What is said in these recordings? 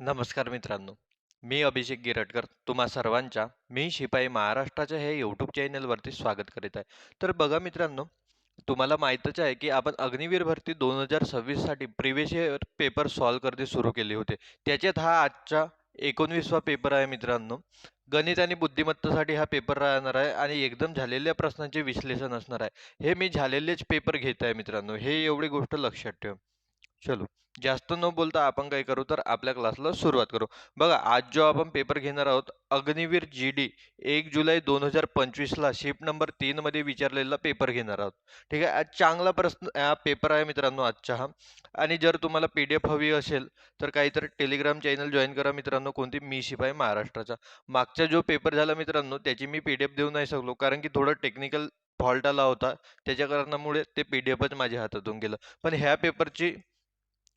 नमस्कार मित्रांनो, मी अभिषेक गिरटकर तुम्हा सर्वांच्या मी शिपाई महाराष्ट्राच्या हे यूट्यूब चॅनलवरती स्वागत करीत आहे. तर बघा मित्रांनो, तुम्हाला माहीतच आहे की आपण अग्निवीर भरती 2026 साठी प्रिव्हियस इयर पेपर सॉल्व्ह करणे सुरू केले होते. त्याच्यात हा आजचा 19वा पेपर आहे मित्रांनो. गणित आणि बुद्धिमत्तेसाठी हा पेपर राहणार आहे आणि एकदम झालेल्या प्रश्नांचे विश्लेषण असणार आहे. हे मी झालेलेच पेपर घेत आहे मित्रांनो, हे एवढी गोष्ट लक्षात ठेवा. चलो, जास्त न बोलता आपण काय करू तर आपल्या क्लासला सुरुवात करू. बघा, आज जो आपण पेपर घेणार आहोत अग्निवीर GD 1 जुलै 2025 ला शिफ्ट नंबर 3 मध्ये विचारलेला पेपर घेणार आहोत. ठीक आहे, आज चांगला प्रश्न पेपर आहे मित्रांनो आजचा हा. आणि जर तुम्हाला PDF हवी असेल तर काहीतरी टेलिग्राम चॅनल जॉईन करा मित्रांनो. कोणती? मी शिपाई महाराष्ट्राचा. मागचा जो पेपर झाला मित्रांनो त्याची मी PDF देऊ नाही शकलो कारण की थोडं टेक्निकल फॉल्ट आला होता. त्याच्या कारणामुळे ते PDFच माझ्या हातातून गेलं. पण ह्या पेपरची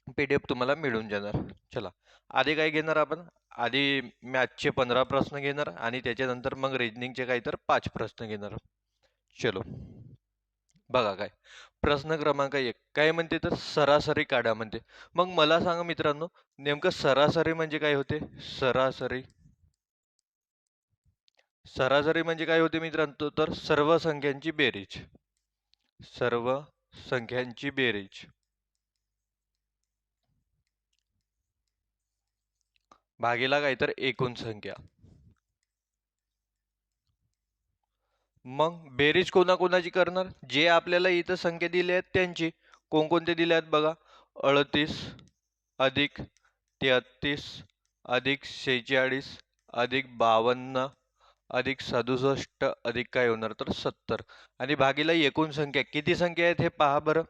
PDF तुम्हाला मिळून जाणार. चला, आधी काय घेणार आपण? आधी मॅथ्सचे 15 प्रश्न घेणार आणि त्याच्यानंतर मग रिजनिंगचे काही तर 5 प्रश्न घेणार. चलो, बघा काय प्रश्न क्रमांक 1 काय म्हणते तर सरासरी काढा म्हणते. मग मला सांगा मित्रांनो, नेमकं सरासरी म्हणजे काय होते? सरासरी सरासरी म्हणजे काय होते मित्रांनो? तर सर्व संख्यांची बेरीज. सर्व संख्यांची बेरीज भागीला काय तर एकूण संख्या. मग बेरीज कोणाकोणाची करणार? जे आपल्याला इथं संख्या दिल्या आहेत त्यांची. कोणकोणते दिले आहेत बघा. 38 अधिक 33 अधिक 46 अधिक 52 अधिक 67 अधिक काय होणार तर 70 आणि भागीला एकूण संख्या. किती संख्या आहेत हे पहा बरं.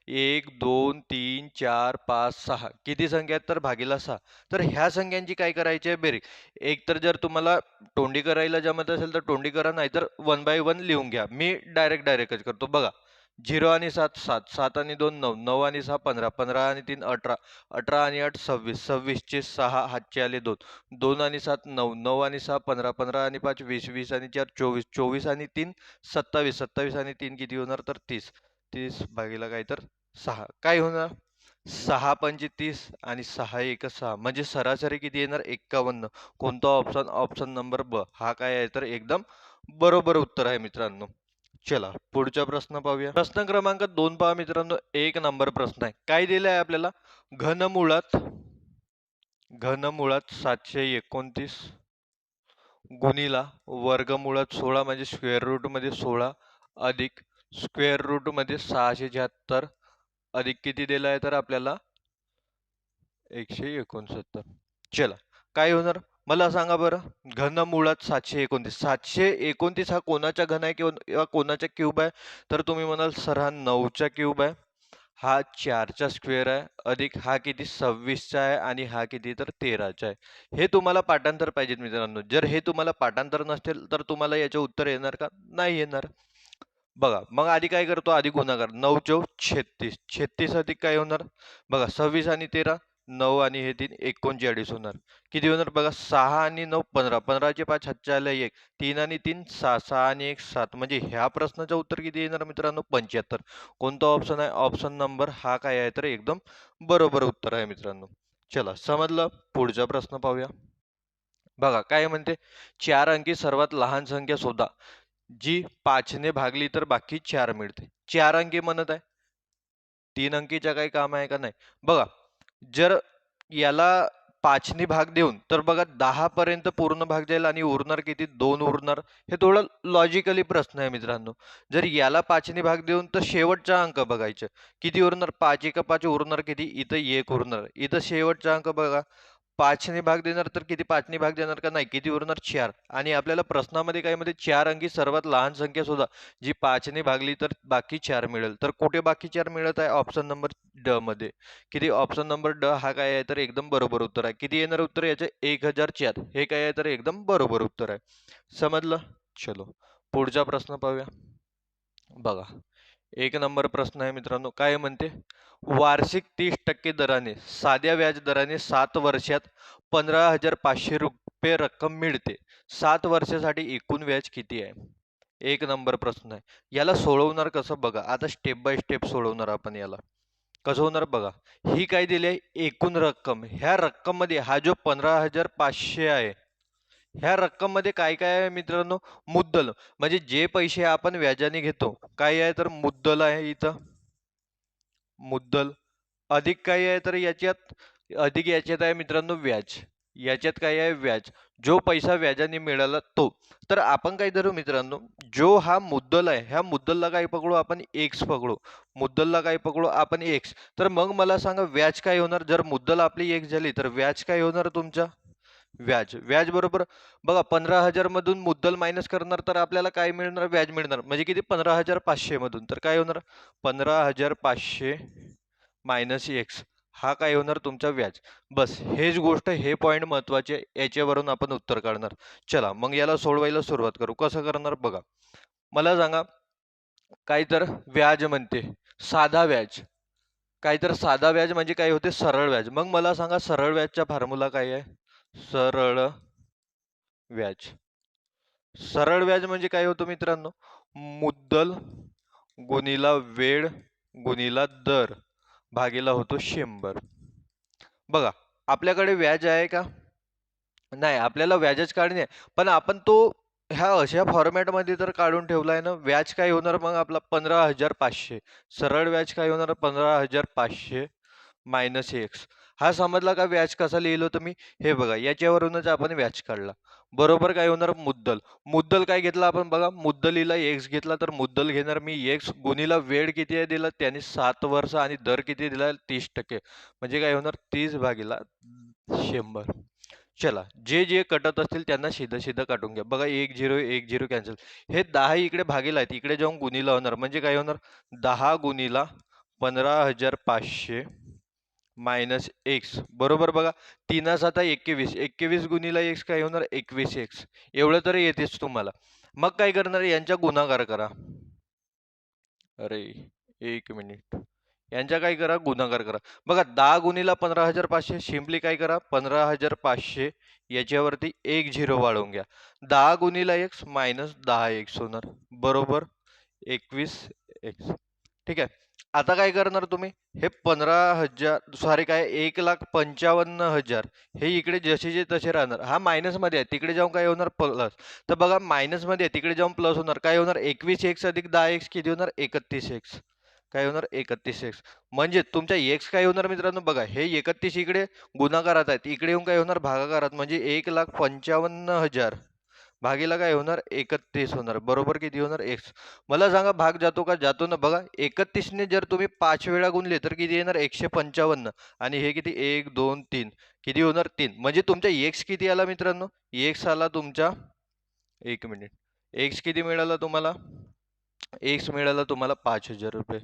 1 2 3 4 5 6 किती संख्या आहेत तर भागीला 6. तर ह्या संख्यांची काय करायची आहे बेरीज. एक तर जर तुम्हाला तोंडी करायला जमत असेल तर तोंडी करा, नाही तर 1 बाय 1 लिहून घ्या. मी डायरेक्टच करतो बघा. 0 आणि 7 7 7 आणि 2 9 9 आणि 6 15 15 आणि 3 18 18 आणि 8 26 26 चे 6 हातचे आले 2 2 आणि 7 9 9 आणि 6 15 15 आणि 5 20 20 आणि 4 24 24 आणि 3 27 27 आणि 3 किती होणार तर 30 30 भागीला काय तर 6 काय होणार. 6 पंचे 30 आणि 6 एक 6 म्हणजे सरासरी किती येणार 51. कोणता ऑप्शन? ऑप्शन नंबर ब हा काय आहे तर एकदम बरोबर उत्तर आहे मित्रांनो. चला पुढचा प्रश्न पाहूया. प्रश्न क्रमांक 2 पहा मित्रांनो. 1 नंबर प्रश्न आहे. काय दिलं आहे आपल्याला? घनमुळात घनमुळात 729 गुणिला वर्गमुळात 16 म्हणजे स्क्वेअर रूट मध्ये 16 अधिक स्क्वेअर रूट मध्ये 676 अधिक किती दिला आहे तर आपल्याला 169. चला, काय होणार मला सांगा बरं. घनमुळात 729 729 हा कोणाचा घन आहे किंवा कोणाचा क्यूब आहे तर तुम्ही म्हणाल सर हा 9चा क्यूब आहे, हा 4चा स्क्वेअर आहे अधिक हा किती 26चा आहे आणि हा किती तर 13चा आहे. हे तुम्हाला पाठांतर पाहिजेत मित्रांनो. जर हे तुम्हाला पाठांतर नसतील तर तुम्हाला याचे उत्तर येणार का? नाही येणार. बघा, मग आधी काय करतो? आधी गुणाकार. 9 चौक 36 36 अधिक काय होणार बघा 26 आणि 13 9 आणि हे 3 39 होणार. किती होणार बघा 6 आणि 9 15 15चे 5 हातच्या आले 1 3 आणि 3 6 6 आणि 1 7 म्हणजे ह्या प्रश्नाचं उत्तर किती येणार मित्रांनो 75. कोणता ऑप्शन आहे? ऑप्शन नंबर हा काय आहे तर एकदम बरोबर उत्तर आहे मित्रांनो. चला समजलं. पुढचा प्रश्न पाहूया. बघा काय म्हणते. 4 अंकी सर्वात लहान संख्या शोधा जी 5 ने भागली तर बाकी 4 मिळते. 4 अंकी म्हणत आहे, 3 अंकीच्या काही काम आहे का? नाही. बघा, जर याला 5 ने भाग देऊन तर बघा 10 पर्यंत पूर्ण भाग जाईल आणि उरणार किती 2 उरणार. हे थोडं लॉजिकली प्रश्न आहे मित्रांनो. जर याला 5 ने भाग देऊन तर शेवटचा अंक बघायचं किती उरणार. 5 एका 5 उरणार किती इथं 1 उरणार. इथं शेवटचा अंक बघा 5 ने भाग देणार तर किती 5 ने भाग देणार का? नाही. किती उरणार 4. आणि आपल्याला प्रश्नामध्ये काय मध्ये 4 अंकी सर्वात लहान संख्या शोधा जी 5 ने भागली तर बाकी 4 मिळेल. तर कुठे बाकी 4 मिळत आहे? ऑप्शन नंबर ड मध्ये. किती? ऑप्शन नंबर ड हा काय आहे तर एकदम बरोबर उत्तर आहे. किती येणार उत्तर याचे 1004. हे काय आहे तर एकदम बरोबर उत्तर आहे. समजलं. चलो पुढचा प्रश्न पाहूया. बघा, 1 नंबर प्रश्न आहे मित्रांनो. काय म्हणते. वार्षिक 30% दराने साध्या व्याज दराने 7 वर्षात 15,500 रुपये रक्कम मिळते. 7 वर्षासाठी एकूण व्याज किती आहे? 1 नंबर प्रश्न आहे. याला सोडवणार कसं बघा. आता स्टेप बाय स्टेप सोडवणार आपण याला. कसं होणार बघा. ही काय दिली आहे एकूण रक्कम. ह्या रक्कममध्ये हा जो 15,500 आहे, ह्या रक्कममध्ये काय काय आहे मित्रांनो? मुद्दल. म्हणजे जे पैसे आपण व्याजाने घेतो. काय आहे तर मुद्दल आहे इथं. मुद्दल. अधिक काय आहे तर याच्यात याच्यात आहे मित्रांनो व्याज. याच्यात काय आहे व्याज. जो पैसा व्याजाने मिळाला तो. तर आपण काय धरू मित्रांनो, जो हा मुद्दल आहे, ह्या मुद्दलला काय पकडू आपण एक्स पकडू. मुद्दलला काय पकडू आपण एक्स. तर मग मला सांगा व्याज काय होणार? जर मुद्दल आपली एक्स झाली तर व्याज काय होणार तुमचा? व्याज. व्याज बरोबर बघा 15,000 मधून मुद्दल मायनस करणार तर आपल्याला काय मिळणार? व्याज मिळणार. म्हणजे किती? 15,500 मधून. तर काय होणार? 15,500 मायनस एक्स हा काय होणार तुमचा व्याज. बस हेच गोष्ट, हे पॉईंट महत्वाचे, याच्यावरून आपण उत्तर काढणार. चला मग याला सोडवायला सुरुवात करू. कसं करणार बघा. मला सांगा काय तर व्याज म्हणते साधा व्याज. काय तर साधा व्याज म्हणजे काय होते? सरळ व्याज. मग मला सांगा सरळ व्याजचा फॉर्म्युला काय आहे? सरळ व्याज. सरळ व्याज म्हणजे काय होतं मित्रांनो? मुद्दल गुणिला वेळ गुणिला दर भागीला होतो 100. बघा आपल्याकडे व्याज आहे का? नाही, आपल्याला व्याजच काढणे आहे. पण आपण तो ह्या अशा फॉर्मॅटमध्ये तर काढून ठेवला आहे ना. व्याज काय होणार मग आपला 15,500. सरळ व्याज काय होणार? 15,500 मायनस एक्स. हा समजला का व्याज कसा लिहिलो तुम्ही? हे बघा याच्यावरूनच आपण व्याज काढला. बरोबर काय होणार? मुद्दल. मुद्दल काय घेतला आपण बघा. मुद्दलीला एक्स घेतला तर मुद्दल घेणार मी एक्स गुणिला वेळ किती आहे दिला त्याने 7 वर्ष आणि दर किती दिला 30%. म्हणजे काय होणार? 30 भागीला 100. चला जे जे कटत असतील त्यांना सीधं सीधं काटून घ्या. बघा 1 0 1 0 कॅन्सल. हे 10 इकडे भागीला आहेत. इकडे जाऊन गुणीला होणार. म्हणजे काय होणार? 10 गुणीला 15,500 मायनस एक्स बरोबर बघा. 3 7 21. 21 गुणीला एक्स काय होणार? 21 एक्स. एवढं तरी येतेच तुम्हाला. मग काय करणार? यांच्या गुणाकार करा. अरे एक मिनिट. यांच्या काय करा? गुणाकार करा. बघा 10 गुणीला 15,500 सिम्पली काय करा? 15,500 याच्यावरती एक झिरो वाढवून घ्या. 10 गुणीला एक्स मायनस 10 एक्स होणार बरोबर 21 एक्स. ठीक आहे. आता काय करणार तुम्ही? हे 15,000 सॉरी काय 1,55,000 हे इकडे जसेचे तसे राहणार. हा मायनस मध्ये आहे. तिकडे जाऊन काय होणार? प्लस. तर बघा मायनस मध्ये आहे. तिकडे जाऊन प्लस होणार. काय होणार? 21 एक्स अधिक 10 एक्स किती होणार? 31 एक्स. काय होणार? 31 एक्स. म्हणजे तुमच्या एक्स काय होणार मित्रांनो? बघा हे 31 इकडे गुणाकारात आहेत. इकडे येऊन काय होणार? भागाकारात. म्हणजे 1,55,000 भागीला काय होणार? 31 होणार. बरोबर किती होणार? एक्स. मला सांगा भाग जातो का? जातो ना. बघा 31 ने जर तुम्ही 5 वेळा गुणले तर किती येणार? 155. आणि हे किती? 1 2 3 किती होणार? 3. म्हणजे तुमचा एक्स किती आला मित्रांनो? एक्स आला तुमचा, एक मिनिट, एक्स किती मिळाला तुम्हाला? एक्स मिळाला तुम्हाला 5,000 रुपये.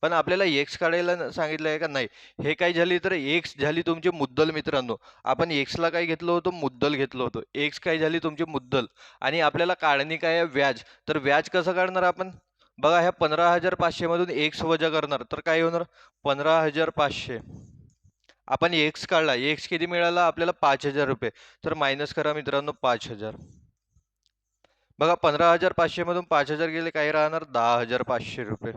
पण आपल्याला एक्स काढायला सांगितलं आहे का? नाही. हे काय झाली तर एक्स झाली तुमची मुद्दल मित्रांनो. आपण एक्सला काय घेतलं होतं? मुद्दल घेतलं होतं. एक्स काय झाली तुमची मुद्दल. आणि आपल्याला काढणी काय आहे? व्याज. तर व्याज कसं काढणार आपण? बघा ह्या 15,500 मधून एक्स वजा करणार तर काय होणार? 15,500. आपण एक्स काढला. एक्स किती मिळाला आपल्याला? 5,000 रुपये. तर मायनस करा मित्रांनो 5,000. बघा 15,500 मधून 5,000 गेले काय राहणार? 10,500 रुपये.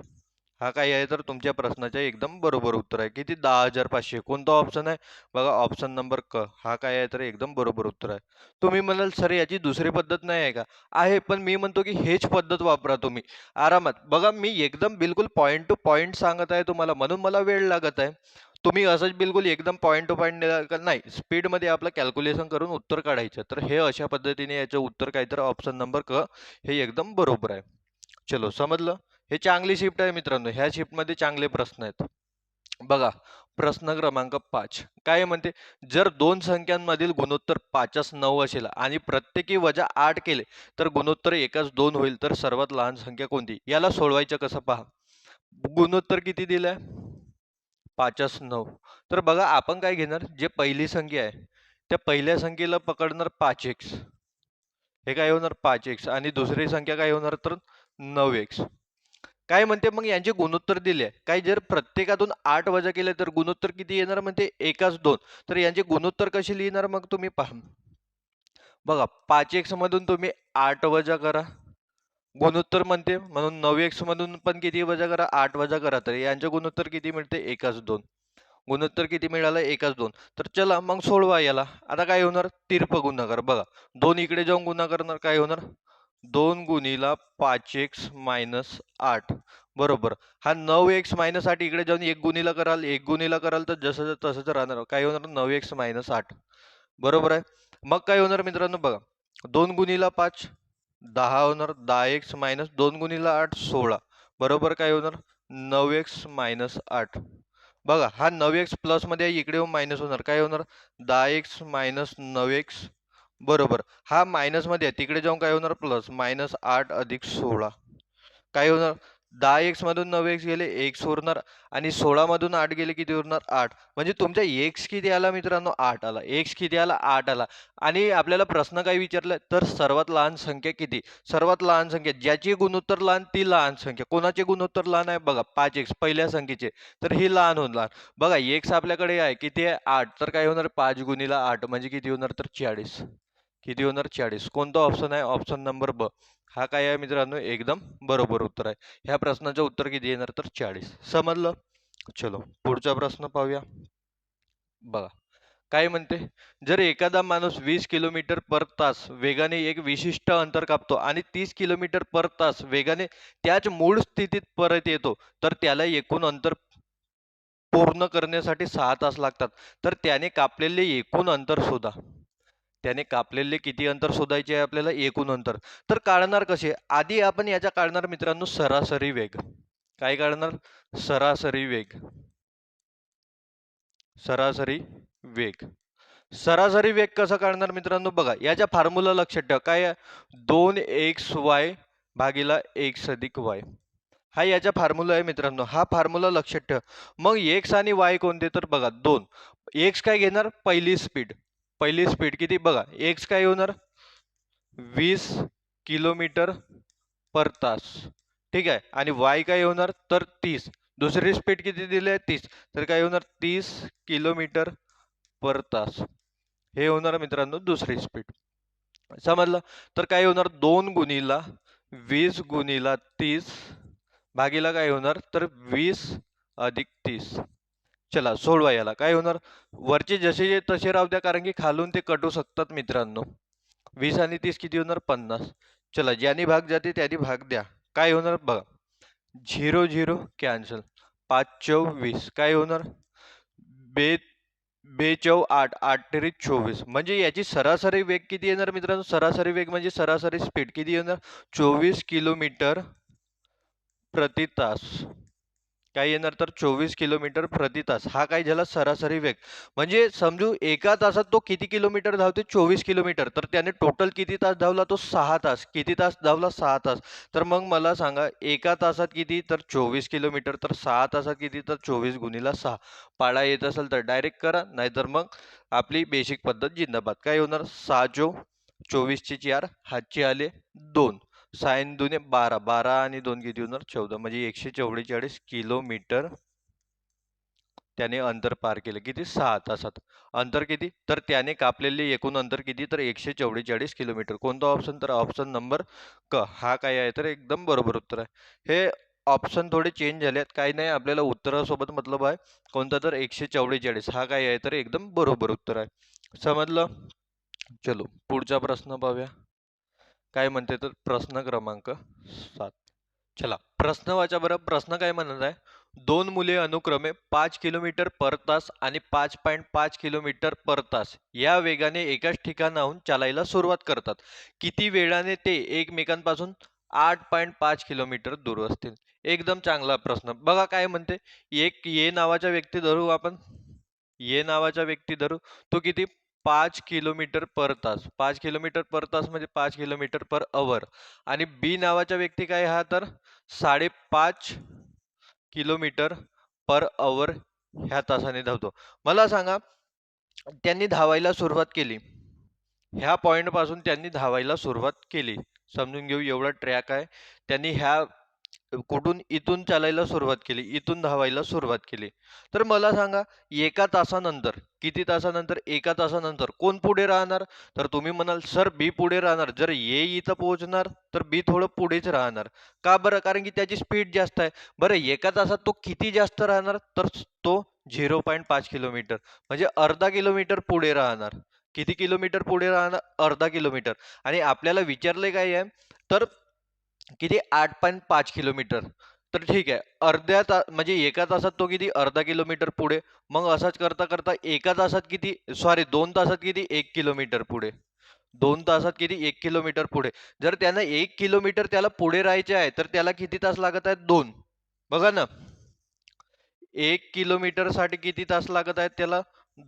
हा काय आहे तर तुमच्या प्रश्नाचे एकदम बरोबर उत्तर आहे. किती? 10,500. कोणता ऑप्शन आहे? बघा ऑप्शन नंबर क. हा काय आहे तर एकदम बरोबर उत्तर आहे. तुम्ही म्हणाल सर याची दुसरी पद्धत नाही आहे का? आहे, पण मी म्हणतो की हेच पद्धत वापरा तुम्ही आरामात. बघा मी एकदम बिलकुल पॉईंट टू पॉईंट सांगत आहे तुम्हाला, म्हणून मला वेळ लागत आहे. तुम्ही असंच बिलकुल एकदम पॉईंट टू पॉईंट नाही, स्पीडमध्ये आपलं कॅल्क्युलेशन करून उत्तर काढायचं. तर हे अशा पद्धतीने याचं उत्तर काय तर ऑप्शन नंबर क हे एकदम बरोबर आहे. चलो समजलं. हे चांगली शिफ्ट आहे मित्रांनो. ह्या शिफ्टमध्ये चांगले प्रश्न आहेत. बघा प्रश्न क्रमांक 5 काय म्हणते? जर दोन संख्यांमधील गुणोत्तर 5/9 असेल आणि प्रत्येकी -8 केले तर गुणोत्तर 1/2 होईल, तर सर्वात लहान संख्या कोणती? याला सोडवायचं कसं पहा. गुणोत्तर किती दिलंय? 5/9. तर बघा आपण काय घेणार? जे पहिली संख्या आहे त्या पहिल्या संख्येला पकडणार 5x. हे काय होणार? 5x. आणि दुसरी संख्या काय होणार तर 9x. काय म्हणते मग यांचे गुणोत्तर दिले. काय जर प्रत्येकातून 8 वजा केले तर गुणोत्तर किती येणार म्हणते? 1/2. तर यांचे गुणोत्तर कसे लिहिणार मग तुम्ही पहा. बघा 5x मधून तुम्ही 8 वजा करा. गुणोत्तर म्हणते म्हणून 9x मधून पण किती वजा करा, 8 वजा करा, तर यांचे गुणोत्तर किती मिळते, 1:2. गुणोत्तर किती मिळालं, 1:2. तर चला मग सोडवा याला. आता काय होणार, तिर्प गुणाकार. बघा 2 इकडे जाऊन गुणाकार करणार, काय होणार, 2 गुणिला 5x मायनस 8 बरोबर. हा 9x मायनस 8 इकडे जाऊन 1 गुणिला कराल, 1 गुणिला कराल तर जसं तसंच राहणार. काय होणार, 9x मायनस 8 बरोबर आहे. मग काय होणार मित्रांनो, बघा 2 गुणिला 5 10 होणार, 10x मायनस 2 गुणिला 8 16 बरोबर. काय होणार, 9x मायनस 8. बघा हा 9x प्लस मध्ये आहे, इकडे येऊन मायनस होणार, काय होणार, 10x मायनस 9x बरोबर. हा मायनस मध्ये आहे, तिकडे जाऊन काय होणार, प्लस, मायनस 8 अधिक 16 काय होणार, 10x मधून 9x गेले, x उरणार, आणि 16 मधून 8 गेले, किती उरणार, 8. म्हणजे तुमचा x किती आला मित्रांनो, 8 आला. x किती आला, 8 आला. आणि आपल्याला प्रश्न काय विचारलाय, तर सर्वात लहान संख्या किती. सर्वात लहान संख्या ज्याची गुणोत्तर लहान ती लहान संख्या. कोणाचे गुणोत्तर लहान आहे, बघा 5x पहिल्या संख्येचे, तर ही लहान होणार. बघा x आपल्याकडे आहे, किती आहे, 8, तर काय होणार, 5 गुणिला 8 म्हणजे किती होणार, तर 40. किती होणार, 40. कोणता ऑप्शन आहे, ऑप्शन नंबर ब. हा काय आहे मित्रांनो, एकदम बरोबर उत्तर आहे. ह्या प्रश्नाचं उत्तर किती येणार, तर 40. समजलं. चलो पुढचा प्रश्न पाहूया. बघा काय म्हणते, जर एखादा माणूस 20 किलोमीटर पर तास वेगाने एक विशिष्ट अंतर कापतो आणि 30 किलोमीटर पर तास वेगाने त्याच मूळ स्थितीत परत येतो, तर त्याला एकूण अंतर पूर्ण करण्यासाठी 6 तास लागतात. तर त्याने कापलेले एकूण अंतर शोधा. त्याने कापलेले किती अंतर शोधायचे आहे आपल्याला, एकूण अंतर. तर काढणार कसे, आधी आपण याच्या काढणार मित्रांनो सरासरी वेग. काय काढणार, सरासरी वेग. सरासरी वेग. सरासरी वेग कसा काढणार मित्रांनो, बघा याच्या फॉर्म्युला लक्षात ठेवा, काय आहे, 2xy भागीला x अधिक y. हा याचा फॉर्म्युला आहे मित्रांनो, हा फॉर्म्युला लक्षात ठेवा. मग x आणि y कोणते, तर बघा 2. x काय घेणार, पहिली स्पीड. पहिली स्पीड किती, बघा x काय होणार, 20 किलोमीटर पर तास, ठीक आहे. आणि y काय होणार, तर 30. दुसरी स्पीड किती दिली आहे, 30, तर काय होणार, 30 किलोमीटर पर तास. हे होणार मित्रांनो दुसरी स्पीड. समजलं. तर काय होणार, 2 गुणिला 20 गुणिला 30 भागीला काय होणार, तर 20 अधिक 30. चला सोडवा याला. काय होणार, वरचे जसे तसे राहू द्या, कारण की खालून ते कटू शकतात मित्रांनो. 20 आणि 30 किती होणार, 50. चला ज्यानी भाग जाते त्यानी भाग द्या. काय होणार बघा, 0 0 कॅन्सल, 5 चौ 20 काय होणार, बे बेचौ 8 8 तेरी 24. म्हणजे याची सरासरी वेग किती येणार मित्रांनो, सरासरी वेग म्हणजे सरासरी स्पीड किती येणार, 24 किलोमीटर प्रति तास. काय येणार, तर 24 किलोमीटर प्रति तास. हा काय झाला, सरासरी वेग. म्हणजे समजू एका तासात तो किती किलोमीटर धावते, 24 किलोमीटर. तर त्याने टोटल किती तास धावला, तो 6 तास. किती तास धावला, 6 तास. तर मग मला सांगा एका तासात किती, तर 24 किलोमीटर. तर 6 तासात किती, तर 24 गुणिला 6. पाडा येत असेल तर डायरेक्ट करा, नाहीतर मग आपली बेसिक पद्धत जिंदाबाद. काय होणार, 6 चौ 24 चे 4, हातचे आले 2, 6 दुने 12, 12 आणि 2 किती होणार, 14. म्हणजे 144 किलोमीटर त्याने अंतर पार केले. किती, 6 तासात. अंतर किती, तर त्याने कापलेले एकूण अंतर किती, तर 144 किलोमीटर. कोणता ऑप्शन, तर ऑप्शन नंबर क. हा काय आहे, तर एकदम बरोबर उत्तर आहे. हे ऑप्शन थोडे चेंज झाले आहेत, काही नाही, आपल्याला उत्तरासोबत मतलब आहे. कोणता, तर 144. हा काय आहे, तर एकदम बरोबर उत्तर आहे. समजलं. चलो पुढचा प्रश्न पाहूया. काय म्हणते, तर प्रश्न क्रमांक 7. चला प्रश्न वाचा बरं. प्रश्न काय म्हणत आहे, दोन मुले अनुक्रमे 5 किलोमीटर पर तास आणि 5.5 किलोमीटर पर तास या वेगाने एकाच ठिकाणाहून चालायला सुरुवात करतात. किती वेळाने ते एकमेकांपासून 8.5 किलोमीटर दूर असतील. एकदम चांगला प्रश्न. बघा काय म्हणते, एक ये नावाचा व्यक्ती धरू आपण. ये नावाचा व्यक्ती धरू, तो किती, 5 किलोमीटर पर तास. 5 किलोमीटर पर तास म्हणजे 5 किलोमीटर पर अवर. आणि बी नावाचा व्यक्ती काय, हा तर 5.5 किलोमीटर पर अवर ह्या तासाने धावतो. मला सांगा, त्यांनी धावायला सुरुवात केली, ह्या पॉइंट पासून त्यांनी धावायला सुरुवात केली. समजून घेऊ, एवढा ट्रॅक आहे. त्यांनी ह्या कुठून इथून चालायला सुरुवात केली, इथून धावायला सुरुवात केली. तर मला सांगा, एका तासानंतर, किती तासानंतर? एका तासानंतर कोण पुढे राहणार? तर तुम्ही म्हणाल सर बी पुढे राहणार. जर ए इथं पोहोचणार तर बी थोडं पुढेच राहणार. का बरं? कारण की त्याची स्पीड जास्त आहे. बरं, एका तासात तो किती जास्त राहणार? तर तो 0.5 किलोमीटर, म्हणजे अर्धा किलोमीटर पुढे राहणार. किती किलोमीटर पुढे राहणार? अर्धा किलोमीटर. आणि आपल्याला विचारले काय आहे? तर किती? 8.5 किलोमीटर. तर ठीक आहे, म्हणजे एका तासात तो किती? अर्धा किलोमीटर पुढे. मग असंच करता करता एका तासात किती? सॉरी, 2 तासात किती? 1 किलोमीटर पुढे. 2 तासात किती? 1 किलोमीटर पुढे. जर त्यानं 1 किलोमीटर त्याला पुढे राहायचे आहे, तर त्याला किती तास लागत आहेत? 2. बघा ना, 1 किलोमीटर साठी किती तास लागत आहेत त्याला?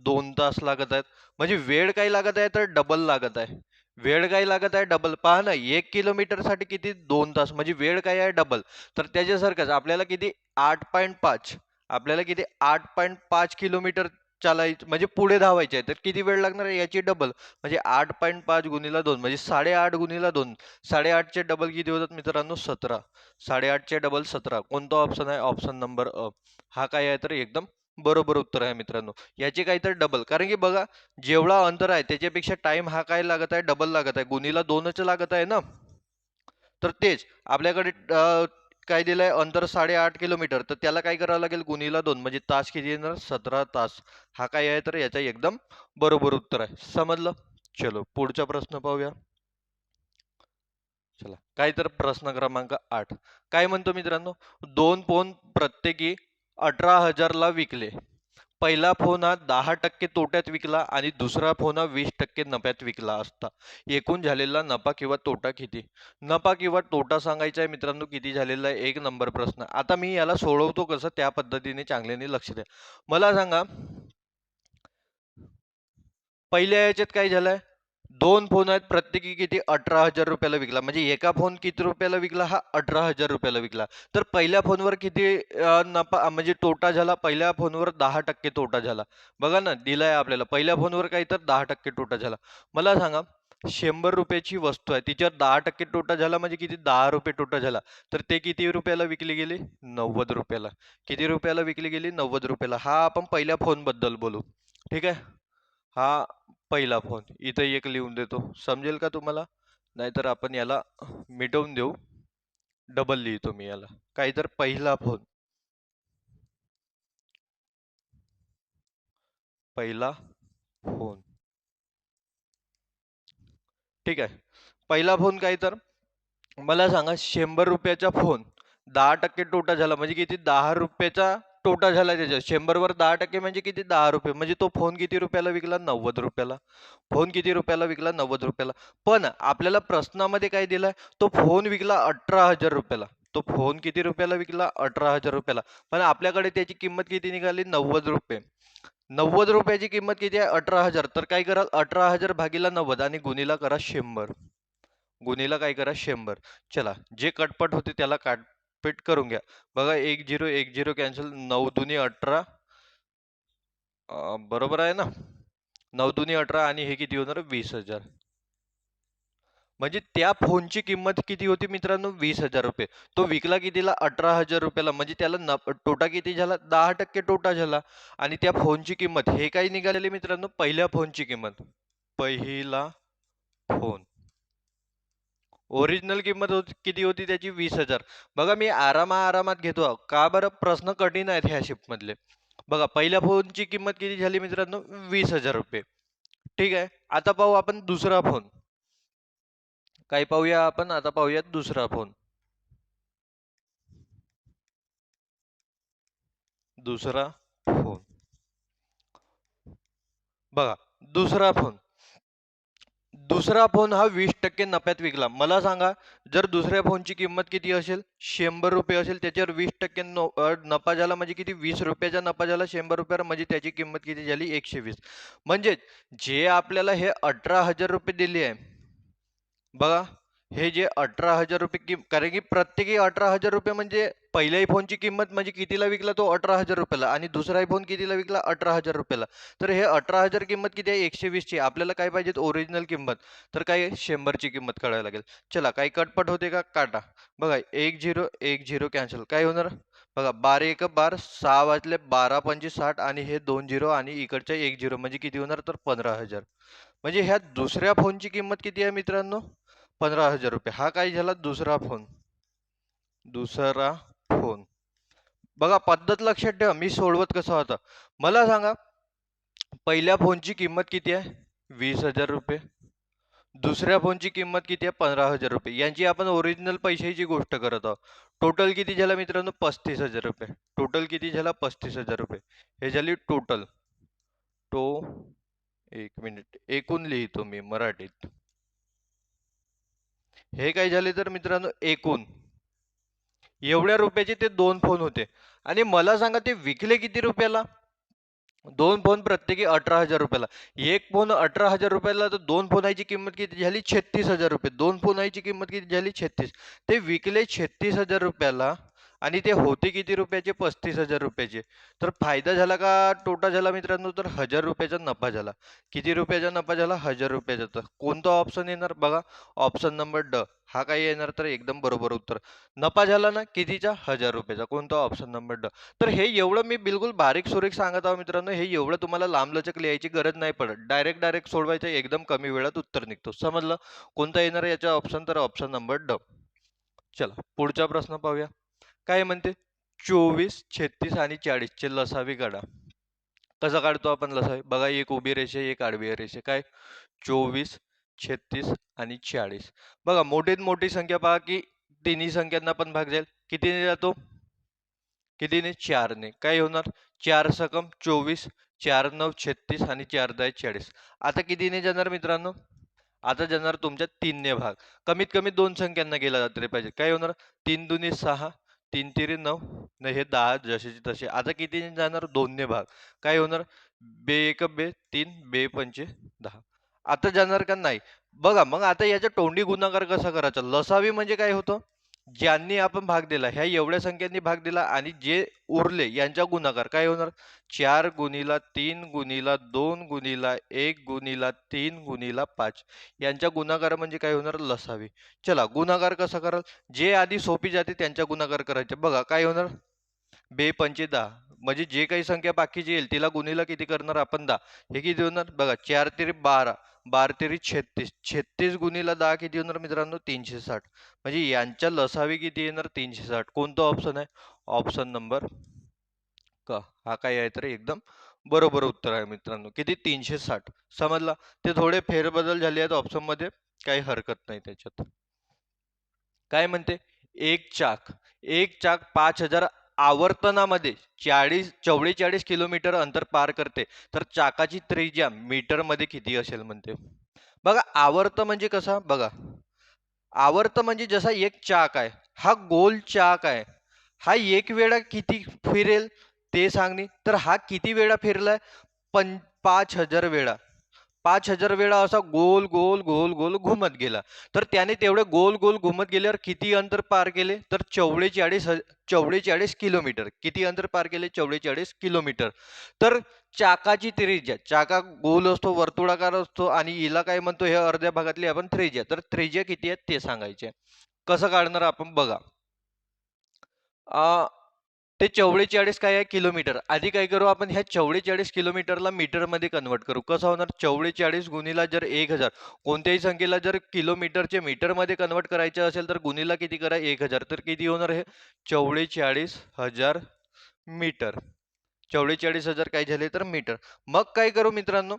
2 तास लागत आहेत. म्हणजे वेळ काय लागत आहे? तर डबल लागत आहे. वेळ काय लागत आहे? डबल. पहा ना, 1 किलोमीटर साठी किती? 2 तास, म्हणजे वेळ काय आहे? डबल. तर त्याच्यासारखंच आपल्याला किती? 8.5. आपल्याला किती? 8.5 किलोमीटर चालायचं, म्हणजे पुढे धावायचे आहे. तर किती वेळ लागणार आहे? याची डबल. म्हणजे 8.5 गुणिले 2 म्हणजे 8.5 गुणिले 2. 8.5चे डबल किती होतात मित्रांनो? 17. 8.5चे डबल 17. कोणता ऑप्शन आहे? ऑप्शन नंबर अ. हा काय आहे? तर एकदम बरोबर उत्तर आहे मित्रांनो. याचे काय? तर डबल. कारण की बघा, जेवढा अंतर आहे त्याच्यापेक्षा टाइम हा काय लागत आहे? डबल लागत आहे. गुणिला 2च लागत आहे ना. तर तेच आपल्याकडे काय दिलंय? अंतर 8.5 किलोमीटर. तर त्याला काय करावं लागेल? गुणिला 2, म्हणजे तास किती येणार? 17 तास. हा काय आहे? तर याचा एकदम बरोबर उत्तर आहे. समजलं? चलो पुढचा प्रश्न पाहूया. चला, काय तर प्रश्न क्रमांक 8. काय म्हणतो मित्रांनो? 2 फोन प्रत्येकी 18,000 ला विकले. पहिला फोन हा 10% तोट्यात विकला आणि दुसरा फोन हा 20% नफ्यात विकला असता. एकूण झालेला नफा किंवा तोटा किती? नफा किंवा तोटा सांगायचा आहे मित्रांनो, किती झालेला आहे? 1 नंबर प्रश्न. आता मी याला सोडवतो कसं, त्या पद्धतीने चांगल्याने लक्ष द्या. मला सांगा, पहिल्या याच्यात काय झालंय? 2 फोन आहेत, प्रत्येकी किती? 18,000 रुपयाला विकला. म्हणजे एका फोन किती रुपयाला विकला? हा 18,000 रुपयाला विकला. तर पहिल्या फोनवर किती नफा म्हणजे तोटा झाला? पहिल्या फोनवर 10% तोटा झाला. बघा ना, दिलाय आपल्याला. पहिल्या फोनवर काय? तर 10% तोटा झाला. मला सांगा, 100 रुपयाची वस्तू आहे, तिच्यावर 10% तोटा झाला, म्हणजे किती? 10 रुपये तोटा झाला. तर ते किती रुपयाला विकली गेली? 90 रुपयाला. किती रुपयाला विकली गेली? 90 रुपयाला. हा आपण पहिल्या फोन बद्दल बोलू. ठीक आहे. हा पहिला फोन. इथं एक लिहून देतो. समजेल का तुम्हाला? नाहीतर आपण याला मिटवून देऊ. डबल लिहितो मी याला. काय? तर पहिला फोन. पहिला फोन. ठीक आहे. पहिला फोन काय? तर मला सांगा, 100 रुपयाचा फोन 10% तोटा झाला, म्हणजे किती? 10 रुपयाचा तोटा झाला त्याच्यात. 100 वर 10% म्हणजे किती? 10 रुपये. म्हणजे तो फोन किती रुपयाला विकला? 90 रुपयाला. फोन किती रुपयाला विकला? 90 रुपयाला. पण आपल्याला प्रश्नामध्ये काय दिलंय? तो फोन विकला 18,000 रुपयाला. तो फोन किती रुपयाला विकला? 18,000 रुपयाला. पण आपल्याकडे त्याची किंमत किती निघाली? 90 रुपये. 90 रुपयाची किंमत किती आहे? 18,000. तर काय कराल? 18,000 भागीला 90 आणि गुणिला करा 100. गुणिला काय करा? 100. चला, जे कटपट होते त्याला काटपीट करून घ्या. बघा, 1 0 कॅन्सल. 9 दुनी 18. बरोबर आहे ना? 9 दुनी 18 आणि हे किती होणार? 20,000. म्हणजे त्या फोनची किंमत किती होती मित्रांनो? 20,000 रुपये. तो विकला कितीला? 18,000 रुपयाला. म्हणजे त्याला तोटा किती झाला? 10% तोटा झाला. आणि त्या फोनची किंमत, हे काय निघालेली मित्रांनो? पहिल्या फोनची किंमत. पहिला फोन. ओरिजिनल किंमत किती होती त्याची? 20,000. बघा, मी आरामात घेतो. का बरं? प्रश्न कठीण आहेत ह्या शिफ्ट मधले. बघा, पहिल्या फोनची किंमत किती झाली मित्रांनो? 20,000 रुपये. ठीक आहे. आता पाहू आपण दुसरा फोन. काय पाहूया आपण? आता पाहूयात दुसरा फोन. दुसरा फोन. बघा, दुसरा फोन. दुसरा फोन हा 20% नफ्यात विकला. मला सांगा, जर दुसऱ्या फोनची किंमत किती असेल? 100 रुपये असेल. त्याच्यावर 20% नफा झाला, म्हणजे किती? 20 रुपयाचा नफा झाला 100 रुपयावर, म्हणजे त्याची किंमत किती झाली? 120. म्हणजे जे आपल्याला हे 18,000 रुपये दिले आहे, बघा, हे जे 18,000 रुपये कारण की प्रत्येकी 18,000 रुपये म्हणजे पहिल्या आयफोनची किंमत म्हणजे कितीला विकला तो 18,000 रुपयाला आणि दुसरा आयफोन कितीला विकला 18,000 रुपयाला. तर हे 18,000 किंमत किती आहे 120ची. आपल्याला काय पाहिजे ओरिजिनल किंमत, तर काय 100ची किंमत काढावी लागेल. चला काही कटपट होते का काटा. बघा 10 10 कॅन्सल. काय होणार बघा 12 1 12 6 वाजले 12 5 60 आणि हे 2 0 आणि इकडच्या 1 0 म्हणजे किती होणार तर 15,000. म्हणजे ह्या दुसऱ्या फोनची किंमत किती आहे मित्रांनो 15,000 रुपये. हा काय झाला दुसरा फोन. दुसरा फोन. बघा पद्धत लक्षात ठेवा मी सोडवत कसं होता. मला सांगा पहिल्या फोनची किंमत किती आहे 20,000 रुपये. दुसऱ्या फोनची किंमत किती आहे 15,000 रुपये. यांची आपण ओरिजिनल पैशाची गोष्ट करत आहोत. टोटल किती झाला मित्रांनो 35,000 रुपये. टोटल किती झाला 35,000 रुपये. हे झाली टोटल. तो एक मिनिट एकूण लिहितो मी मराठीत. हे काय झाले तर मित्रांनो एकूण एवढ्या रुपयाचे ते 2 फोन होते आणि मला सांगा ते विकले किती रुपयाला. 2 फोन प्रत्येकी 18,000 रुपयाला. एक फोन 18,000 रुपयाला तर 2 फोनाची किंमत किती झाली 36,000 रुपये. 2 फोनाची किंमत किती झाली 36. ते विकले 36,000 रुपयाला आणि ते होते किती रुपयाचे 35,000 रुपयाचे. तर फायदा झाला का तोटा झाला मित्रांनो तर 1,000 रुपयाचा नफा झाला. किती रुपयाचा नफा झाला 1,000 रुपयाचा. तर कोणता ऑप्शन येणार बघा ऑप्शन नंबर ड. हा काय येणार तर एकदम बरोबर उत्तर. नफा झाला ना कितीचा 1,000 रुपयाचा. कोणता ऑप्शन नंबर ड. तर हे एवढं मी बिलकुल बारीक सुरीक सांगत आहो मित्रांनो. हे एवढं तुम्हाला लांबलचक लिहायची गरज नाही पडत. डायरेक्ट सोडवायचं एकदम कमी वेळात उत्तर निघतो. समजलं. कोणता येणार याचा ऑप्शन तर ऑप्शन नंबर ड. चला पुढचा प्रश्न पाहूया. काय म्हणते 24 36 आणि 40 चे लसावी काढा. कसा काढतो आपण लसावी बघा एक उभी रेषा एक आडवी रेषा. काय 24 36 आणि 40. बघा मोठीत मोठी संख्या पहा की तिन्ही संख्यांना पण भाग जाईल. कितीने जातो कितीने 4 ने. काय होणार 4 सकम 24 4 9 36 आणि 4 10 40. आता कितीने जाणार मित्रांनो आता जाणार तुमच्या 3 ने भाग. कमीत कमी 2 संख्यांना गेला तरी पाहिजे. काय होणार 3 दुनी 6 3 तिरी 9 नाही हे 10 जसेचे तसे. आता कितीने जाणार 2 ने भाग. काय होणार बे 1 बे 3 बे 5 10. आता जाणार का नाही. बघा मग आता याचा तोंडी गुणाकार कसा करायचा. लसावी म्हणजे काय होतं ज्यांनी आपण भाग दिला ह्या एवढ्या संख्यांनी भाग दिला आणि जे उरले यांचा गुणाकार काय होणार 4 गुणिला 3 गुणिला 2 गुणिला 1 गुणिला 3 गुणिला 5 यांचा गुणाकार म्हणजे काय होणार लसावी. चला गुणाकार कसा कराल जे आधी सोपी जाते त्यांचा गुणाकार करायचे. बघा काय होणार बे 5 10 म्हणजे जे काही संख्या बाकीची येईल तिला गुणिला किती करणार आपण 10. हे किती होणार बघा 4 तिरी 12 12 तिरी 36 36 गुणिला 10 किती होणार मित्रांनो 360. म्हणजे यांच्या लसावी किती येणार 360. कोणतं ऑप्शन आहे ऑप्शन नंबर क. हा काय आहे तर एकदम बरोबर उत्तर आहे मित्रांनो. किती 360. समजला. ते थोडे फेरबदल झाले आहेत ऑप्शन मध्ये काही हरकत नाही त्याच्यात. काय म्हणते एक चाक 5,000 आवर्तनामध्ये 44 किलोमीटर अंतर पार करते तर चाकाची त्रिज्या मीटर मध्ये किती असेल म्हणते. बघा आवर्त म्हणजे कसा बघा आवर्त म्हणजे जसा एक चाक आहे हा गोल चाक आहे. हा एक वेळा किती फिरेल ते सांगणे तर हा किती वेळा फिरलाय 5,000 वेळा. 5,000 वेळा असा गोल गोल गोल गोल घुमत गेला. तर त्याने तेवढे गोल गोल घुमत गेल्यावर किती अंतर पार केले तर 44 किलोमीटर. किती अंतर पार केले 44 किलोमीटर. तर चाकाची त्रिज्या चाका गोल असतो वर्तुळाकार असतो आणि हिला काय म्हणतो हे अर्ध्या भागातली आपण त्रिज्या. तर त्रिज्या किती आहे ते सांगायचे. कसं काढणार आपण बघा ते 44 काय आहे किलोमीटर. आधी काय करू आपण ह्या 44 किलोमीटरला मीटर मध्ये कन्वर्ट करू. कसं होणार 44 गुणिला जर 1000 कोणत्याही संख्येला जर किलोमीटरचे मीटर मध्ये कन्वर्ट करायचे असेल तर गुणिला किती करा 1000. तर किती होणार हे 44,000 मीटर. 44,000 काय झाले तर मीटर. मग काय करू मित्रांनो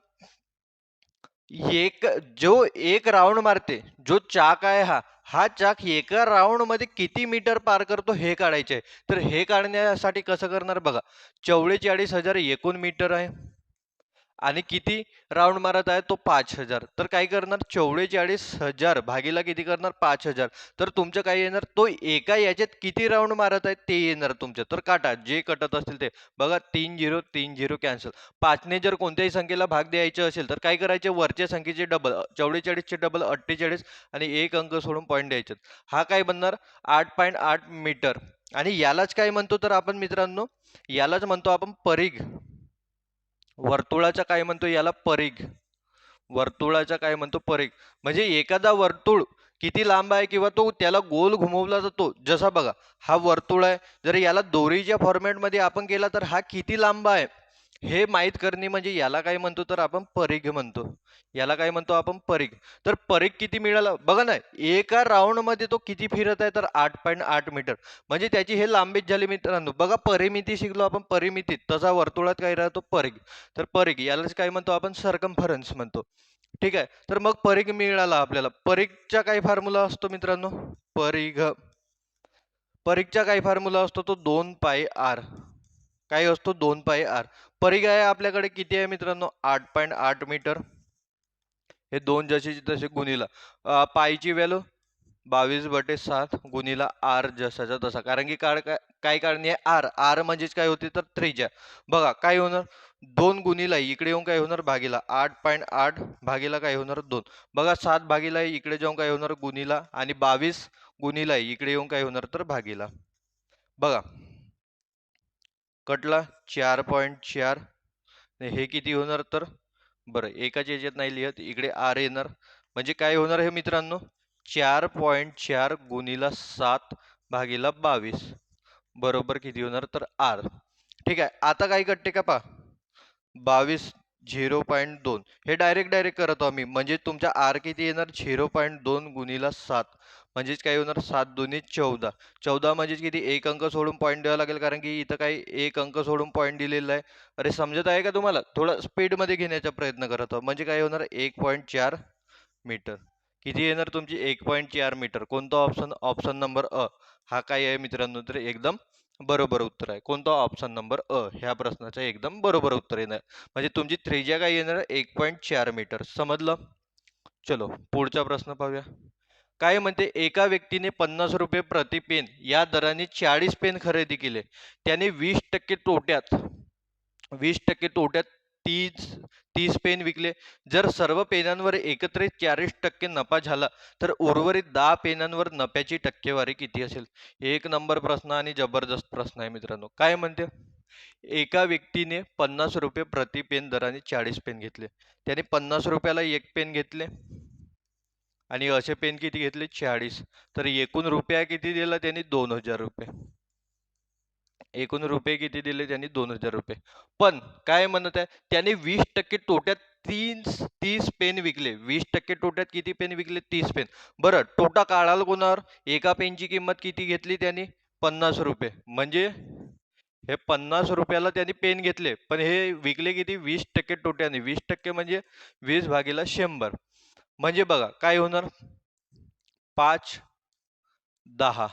एक राऊंड मारते जो चाक आहे हा चाक एका राऊंड मध्ये किती मीटर पार करतो हे काढायचे आहे. तर हे काढण्यासाठी कसं करणार बघा 44,000 एकूण मीटर आहे आणि किती राऊंड मारत आहे तो 5,000. तर काय करणार 44,000 भागीला किती करणार 5,000. तर तुमचं काय येणार तो एका याच्यात किती राऊंड मारत आहे ते येणार तुमचं. तर काटा जे कटत असतील ते बघा 3 0 3 0 कॅन्सल. 5 ने जर कोणत्याही संख्येला भाग द्यायचे असेल तर काय करायचे वरच्या संख्येचे डबल 44 चे डबल 48 आणि एक अंक सोडून पॉईंट द्यायचे. हा काय बनणार 8.8 मीटर. आणि यालाच काय म्हणतो तर आपण मित्रांनो, यालाच म्हणतो आपण परिघ. वर्तुळाचा काय म्हणतो याला परिघ. वर्तुळाचा काय म्हणतो परिघ. म्हणजे एखादा वर्तुळ किती लांब आहे किंवा तो त्याला गोल घुमवला जातो. जसा बघा हा वर्तुळ आहे, जर याला दोरीच्या फॉर्मॅटमध्ये आपण केला तर हा किती लांब आहे हे माहीत करणे म्हणजे याला काय म्हणतो तर आपण परिघ म्हणतो. याला काय म्हणतो आपण परिघ. तर परिघ किती मिळाला बघा ना, एका राऊंड मध्ये तो किती फिरत आहे तर 8.8 मीटर. म्हणजे त्याची हे लांबीच झाली मित्रांनो. बघा परिमिती शिकलो आपण, परिमितीत तसा वर्तुळात काय राहतो परिघ. तर परिघ यालाच काय म्हणतो आपण सर्कम्फरन्स म्हणतो. ठीक आहे. तर मग परिघ मिळाला आपल्याला. परिघचा काय फॉर्म्युला असतो मित्रांनो, परिघ. परिघचा काय फॉर्म्युला असतो तो 2 पाय आर. काय असतो 2 पाय आर. परिघ आहे आपल्याकडे किती आहे मित्रांनो 8.8 मीटर. हे दोन जसे तसे गुणिला पायची व्हॅल्यू 22/7 गुणिला आर जसाचा तसा. कारण की काय कारणी आहे आर. आर म्हणजेच काय होते तर त्रिज्या. बघा काय होणार 2 गुणिला इकडे येऊन काय होणार भागीला 8.8 भागीला काय होणार 2. बघा 7 भागीला इकडे जाऊन काय होणार गुणिला आणि 22 गुणिला इकडे येऊन काय होणार तर भागीला. बघा कटला 4.4. हे किती होणार तर बरं एकाच याच्यात नाही लिहत, इकडे आर येणार. म्हणजे काय होणार हे मित्रांनो 4.4 गुणिला 7 भागीला 22 बरोबर किती होणार तर आर. ठीक आहे. आता काय कटते का पहा 22 0.2 हे डायरेक्ट करतो आम्ही. म्हणजे तुमचा आर किती येणार 0.2 गुणिला 7 म्हणजेच काय होणार 7 दुनी 14. 14 म्हणजेच किती एक अंक सोडून पॉईंट द्यावा लागेल कारण की इथं काही एक अंक सोडून पॉईंट दिलेला आहे. अरे समजत आहे का तुम्हाला, थोडं स्पीड मध्ये घेण्याचा प्रयत्न करत आहोत. म्हणजे काय होणार 1.4 मीटर. किती येणार तुमची 1.4 मीटर. कोणता ऑप्शन, ऑप्शन नंबर अ हा काय आहे मित्रांनो तर एकदम बरोबर उत्तर आहे. कोणता ऑप्शन नंबर अ ह्या प्रश्नाचं एकदम बरोबर उत्तर येणार. म्हणजे तुमची त्रिज्या काय येणार 1.4 मीटर. समजलं. चलो पुढचा प्रश्न पाहूया. काय म्हणते एका व्यक्तीने 50 रुपये प्रति पेन या दराने 40 पेन खरेदी केले. त्याने 20% तोट्यात 30 पेन विकले. जर सर्व पेनांवर एकत्रित 40% नफा झाला तर उर्वरित 10 पेनांवर नफ्याची टक्केवारी किती असेल. एक नंबर प्रश्न आणि जबरदस्त प्रश्न आहे मित्रांनो. काय म्हणते एका व्यक्तीने 50 रुपये प्रति पेन दराने 40 पेन घेतले. त्याने 50 रुपयाला एक पेन घेतले आणि असे पेन किती घेतले 40. तर एकूण रुपया किती दिला त्यांनी 2000 रुपये. एकूण रुपये किती दिले त्यांनी 2000 रुपये. पण काय म्हणत आहे त्याने 20% तोट्यात 30 पेन विकले. 20% तोट्यात किती पेन विकले 30 पेन. बरं तोटा काढाल कोणावर. एका पेनची किंमत किती घेतली त्यांनी 50 रुपये. म्हणजे हे 50 रुपयाला त्यांनी पेन घेतले पण हे विकले किती 20% तोट्याने. 20% म्हणजे 20 भागीला 100. म्हणजे बघा काय होणार 5 10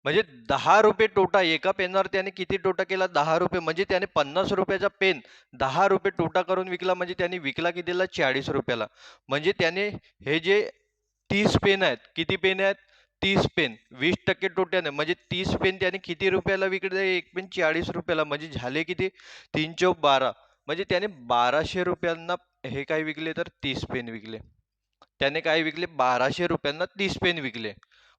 म्हणजे 10 रुपये तोटा. एका पेनवर त्याने किती तोटा केला 10 रुपये. म्हणजे त्याने 50 रुपयाचा पेन 10 रुपये तोटा करून विकला. म्हणजे त्याने विकला कितीला 40 रुपयाला. म्हणजे त्याने हे जे 30 पेन आहेत, किती पेन आहेत 30 पेन 20% तोट्याने. म्हणजे 30 पेन त्याने किती रुपयाला विकले एक पेन 40 रुपयाला. म्हणजे झाले किती 3 चौक 12. म्हणजे त्याने 1200 रुपयांना हे काय विकले तर 30 पेन विकले. त्याने काय विकले 1200 रुपयांना 30 पेन विकले.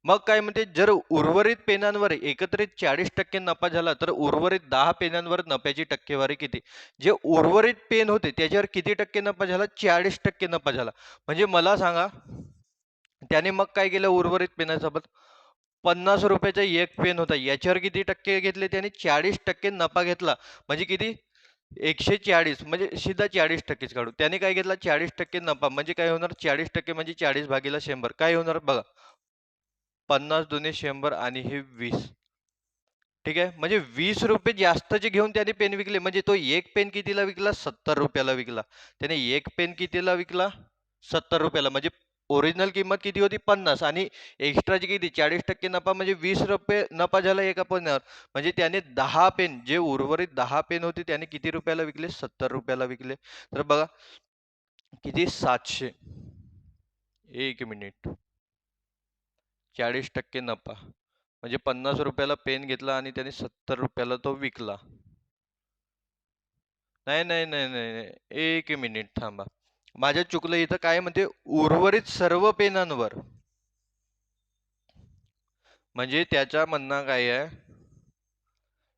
मग काय म्हणते जर उर्वरित पेनांवर एकत्रित 40% नफा झाला तर उर्वरित 10 पेनांवर नफ्याची टक्केवारी किती. जे उर्वरित पेन होते त्याच्यावर किती टक्के नफा झाला 40% नफा झाला. म्हणजे मला सांगा त्याने मग काय केलं उर्वरित पेनासोबत 50 रुपयाचा एक पेन होता याच्यावर किती टक्के घेतले त्याने 40% नफा घेतला. म्हणजे किती 140 म्हणजे सीधा 40%च काढू. त्याने काय घेतला 40% नफा. म्हणजे काय होणार 40% म्हणजे 40 भागीला 100. काय होणार बघा 50 दुने 100 आणि हे 20. ठीक आहे. म्हणजे 20 रुपये जास्तचे घेऊन त्याने पेन विकले. म्हणजे तो एक पेन कितीला विकला 70 रुपयाला विकला. त्याने एक पेन कितीला विकला 70 रुपयाला. म्हणजे ओरिजिनल किंमत किती होती 50 आणि एक्स्ट्राची किती 40% नफा. म्हणजे 20 रुपये नफा झाला एका पेनावर. म्हणजे त्याने 10 पेन जे उर्वरित 10 पेन होते त्याने किती रुपयाला विकले 70 रुपयाला विकले. तर बघा किती 700. एक मिनिट 40% नफा म्हणजे 50 रुपयाला पेन घेतला आणि त्याने 70 रुपयाला तो विकला. नाही नाही नाही नाही नाही. एक मिनिट थांबा. माझ्या चुकलं इथं. काय म्हणते उर्वरित सर्व पेनांवर. म्हणजे त्याच्या म्हणणं काय आहे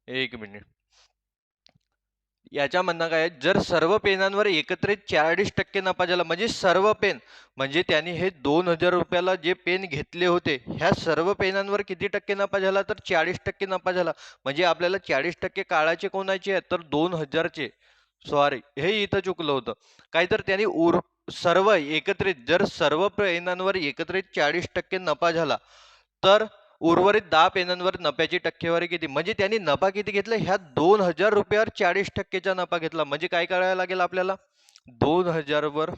एक मिनिट. याच्या म्हणणं काय आहे, जर सर्व पेनांवर एकत्रित 40% नफा झाला म्हणजे सर्व पेन म्हणजे त्यांनी हे 2000 रुपयाला जे पेन घेतले होते ह्या सर्व पेनांवर किती टक्के नफा झाला तर 40% नफा झाला. म्हणजे आपल्याला 40% काळाचे कोणाचे आहेत तर 2000चे. सॉरी हे इथं चुकलं होतं. काय तर त्यांनी सर्व एकत्रित जर सर्व पेनांवर एकत्रित 40% नफा झाला तर उर्वरित 10 पेनांवर नफ्याची टक्केवारी किती म्हणजे त्यांनी नफा किती घेतला ह्या 2000 रुपयावर 40%चा नफा घेतला म्हणजे काय करायला लागेल आपल्याला 2000 वर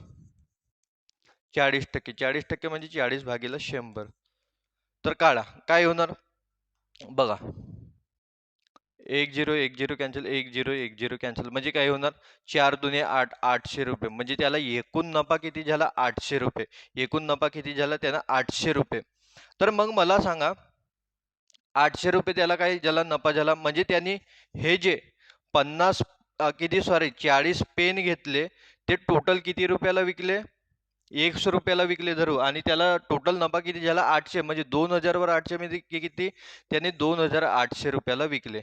40%. 40% म्हणजे 40 भागीला 100. तर काढा काय होणार बघा 1010 कॅन्सल 1010 कॅन्सल म्हणजे काय होणार 4 दुने 8 800 रुपये म्हणजे त्याला एकूण नफा किती झाला 800 रुपये. एकूण नफा किती झाला त्याला 800 रुपये. तर मग मला सांगा 800 रुपये त्याला काय ज्याला नफा झाला म्हणजे त्यांनी हे जे 50 किती सॉरी 40 पेन घेतले ते टोटल किती रुपयाला विकले 100 रुपयाला विकले धरू आणि त्याला टोटल नफा किती झाला 800 म्हणजे 2000 वर 800 मध्ये किती त्याने 2800 रुपयाला विकले.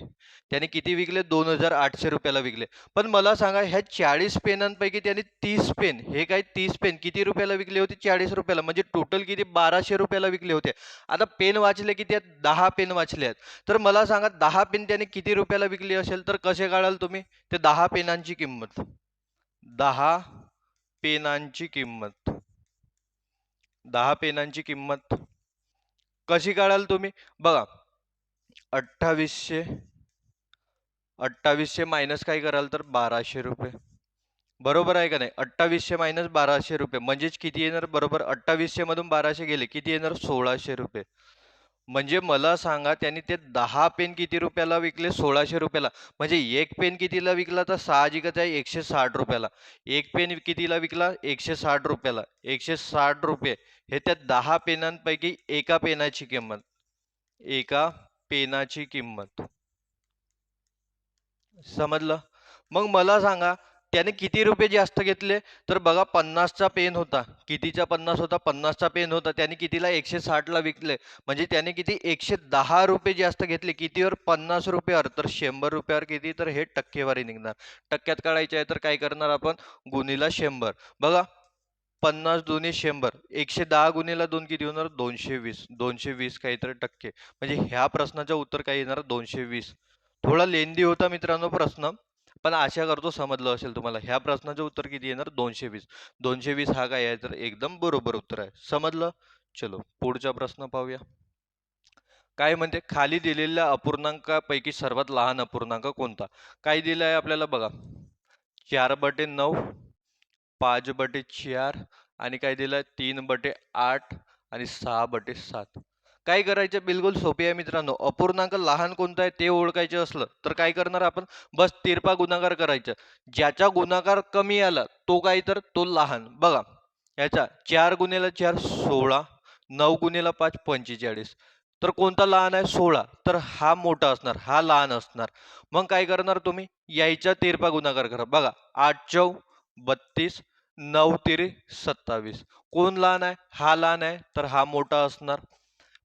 त्याने किती विकले 2800 रुपयाला विकले. पण मला सांगा ह्या 40 पेनांपैकी त्याने 30 पेन हे काय 30 पेन किती रुपयाला विकले होते 40 रुपयाला म्हणजे टोटल किती 1200 रुपयाला विकले होते. आता पेन वाचले किती आहेत 10 पेन वाचले आहेत. तर मला सांगा 10 पेन त्याने किती रुपयाला विकली असेल तर कसे काढाल तुम्ही ते 10 पेनांची किंमत 10 पेनांची किंमत 10 पेनांची किंमत कशी काढाल तुम्ही बघा 2800 मायनस काय कराल तर 1200 रुपये बरोबर आहे का नाही 2800 मायनस 1200 रुपये म्हणजेच किती येणार बरोबर 2800 मधून 1200 गेले किती येणार 1600 रुपये. म्हणजे मला सांगा त्यांनी ते 10 पेन किती रुपयाला विकले 1600 रुपयाला म्हणजे एक पेन कितीला विकला तर साहजिकच आहे 160 रुपयाला. एक पेन कितीला विकला 160 रुपयाला 160 रुपये हे त्या 10 पेनांपैकी एका पेनाची किंमत एका पेनाची किंमत समजलं. मग मला सांगा त्याने किती रुपये जास्त घेतले तर बघा 50चा पेन होता कितीचा 50 होता 50चा पेन होता त्याने कितीला 160 ला विकले म्हणजे त्याने किती 110 रुपये जास्त घेतले कितीवर 50 रुपयावर तर 100 रुपयावर किती तर हे टक्केवारी निघणार. टक्क्यात काढायचे आहे तर काय करणार आपण गुणीला 100 बघा 50 दुनी 100 110 गुणीला 2 किती होणार 220 220 काहीतरी टक्के म्हणजे ह्या प्रश्नाचं उत्तर काय येणार 220. थोडा लेंदी होता मित्रांनो प्रश्न पण आशा करतो समजलं असेल तुम्हाला ह्या प्रश्नाचं उत्तर किती येणार 220. 220 हा काय आहे तर एकदम बरोबर उत्तर आहे समजलं. चलो पुढचा प्रश्न पाहूया. काय म्हणते खाली दिलेल्या अपूर्णांकापैकी सर्वात लहान अपूर्णांक कोणता. काय दिलं आहे आपल्याला बघा 4/9 5/4 आणि काय दिलंय 3/8 आणि 6/7. काय करायचं बिलकुल सोपे आहे मित्रांनो अपूर्णांक लहान कोणता आहे ते ओळखायचं असलं तर काय करणार आपण बस तिरपा गुणाकार करायचं ज्याचा गुणाकार कमी आला तो काय तर तो लहान बघा याचा 4 गुणिले 4 16 9 गुणिले 5 45 तर कोणता लहान आहे 16 तर हा मोठा असणार हा लहान असणार. मग काय करणार तुम्ही यायचा तिरपा गुणाकार करा बघा 8 चौ 32 9 तिरी 27 कोण लहान आहे हा लहान आहे तर हा मोठा असणार.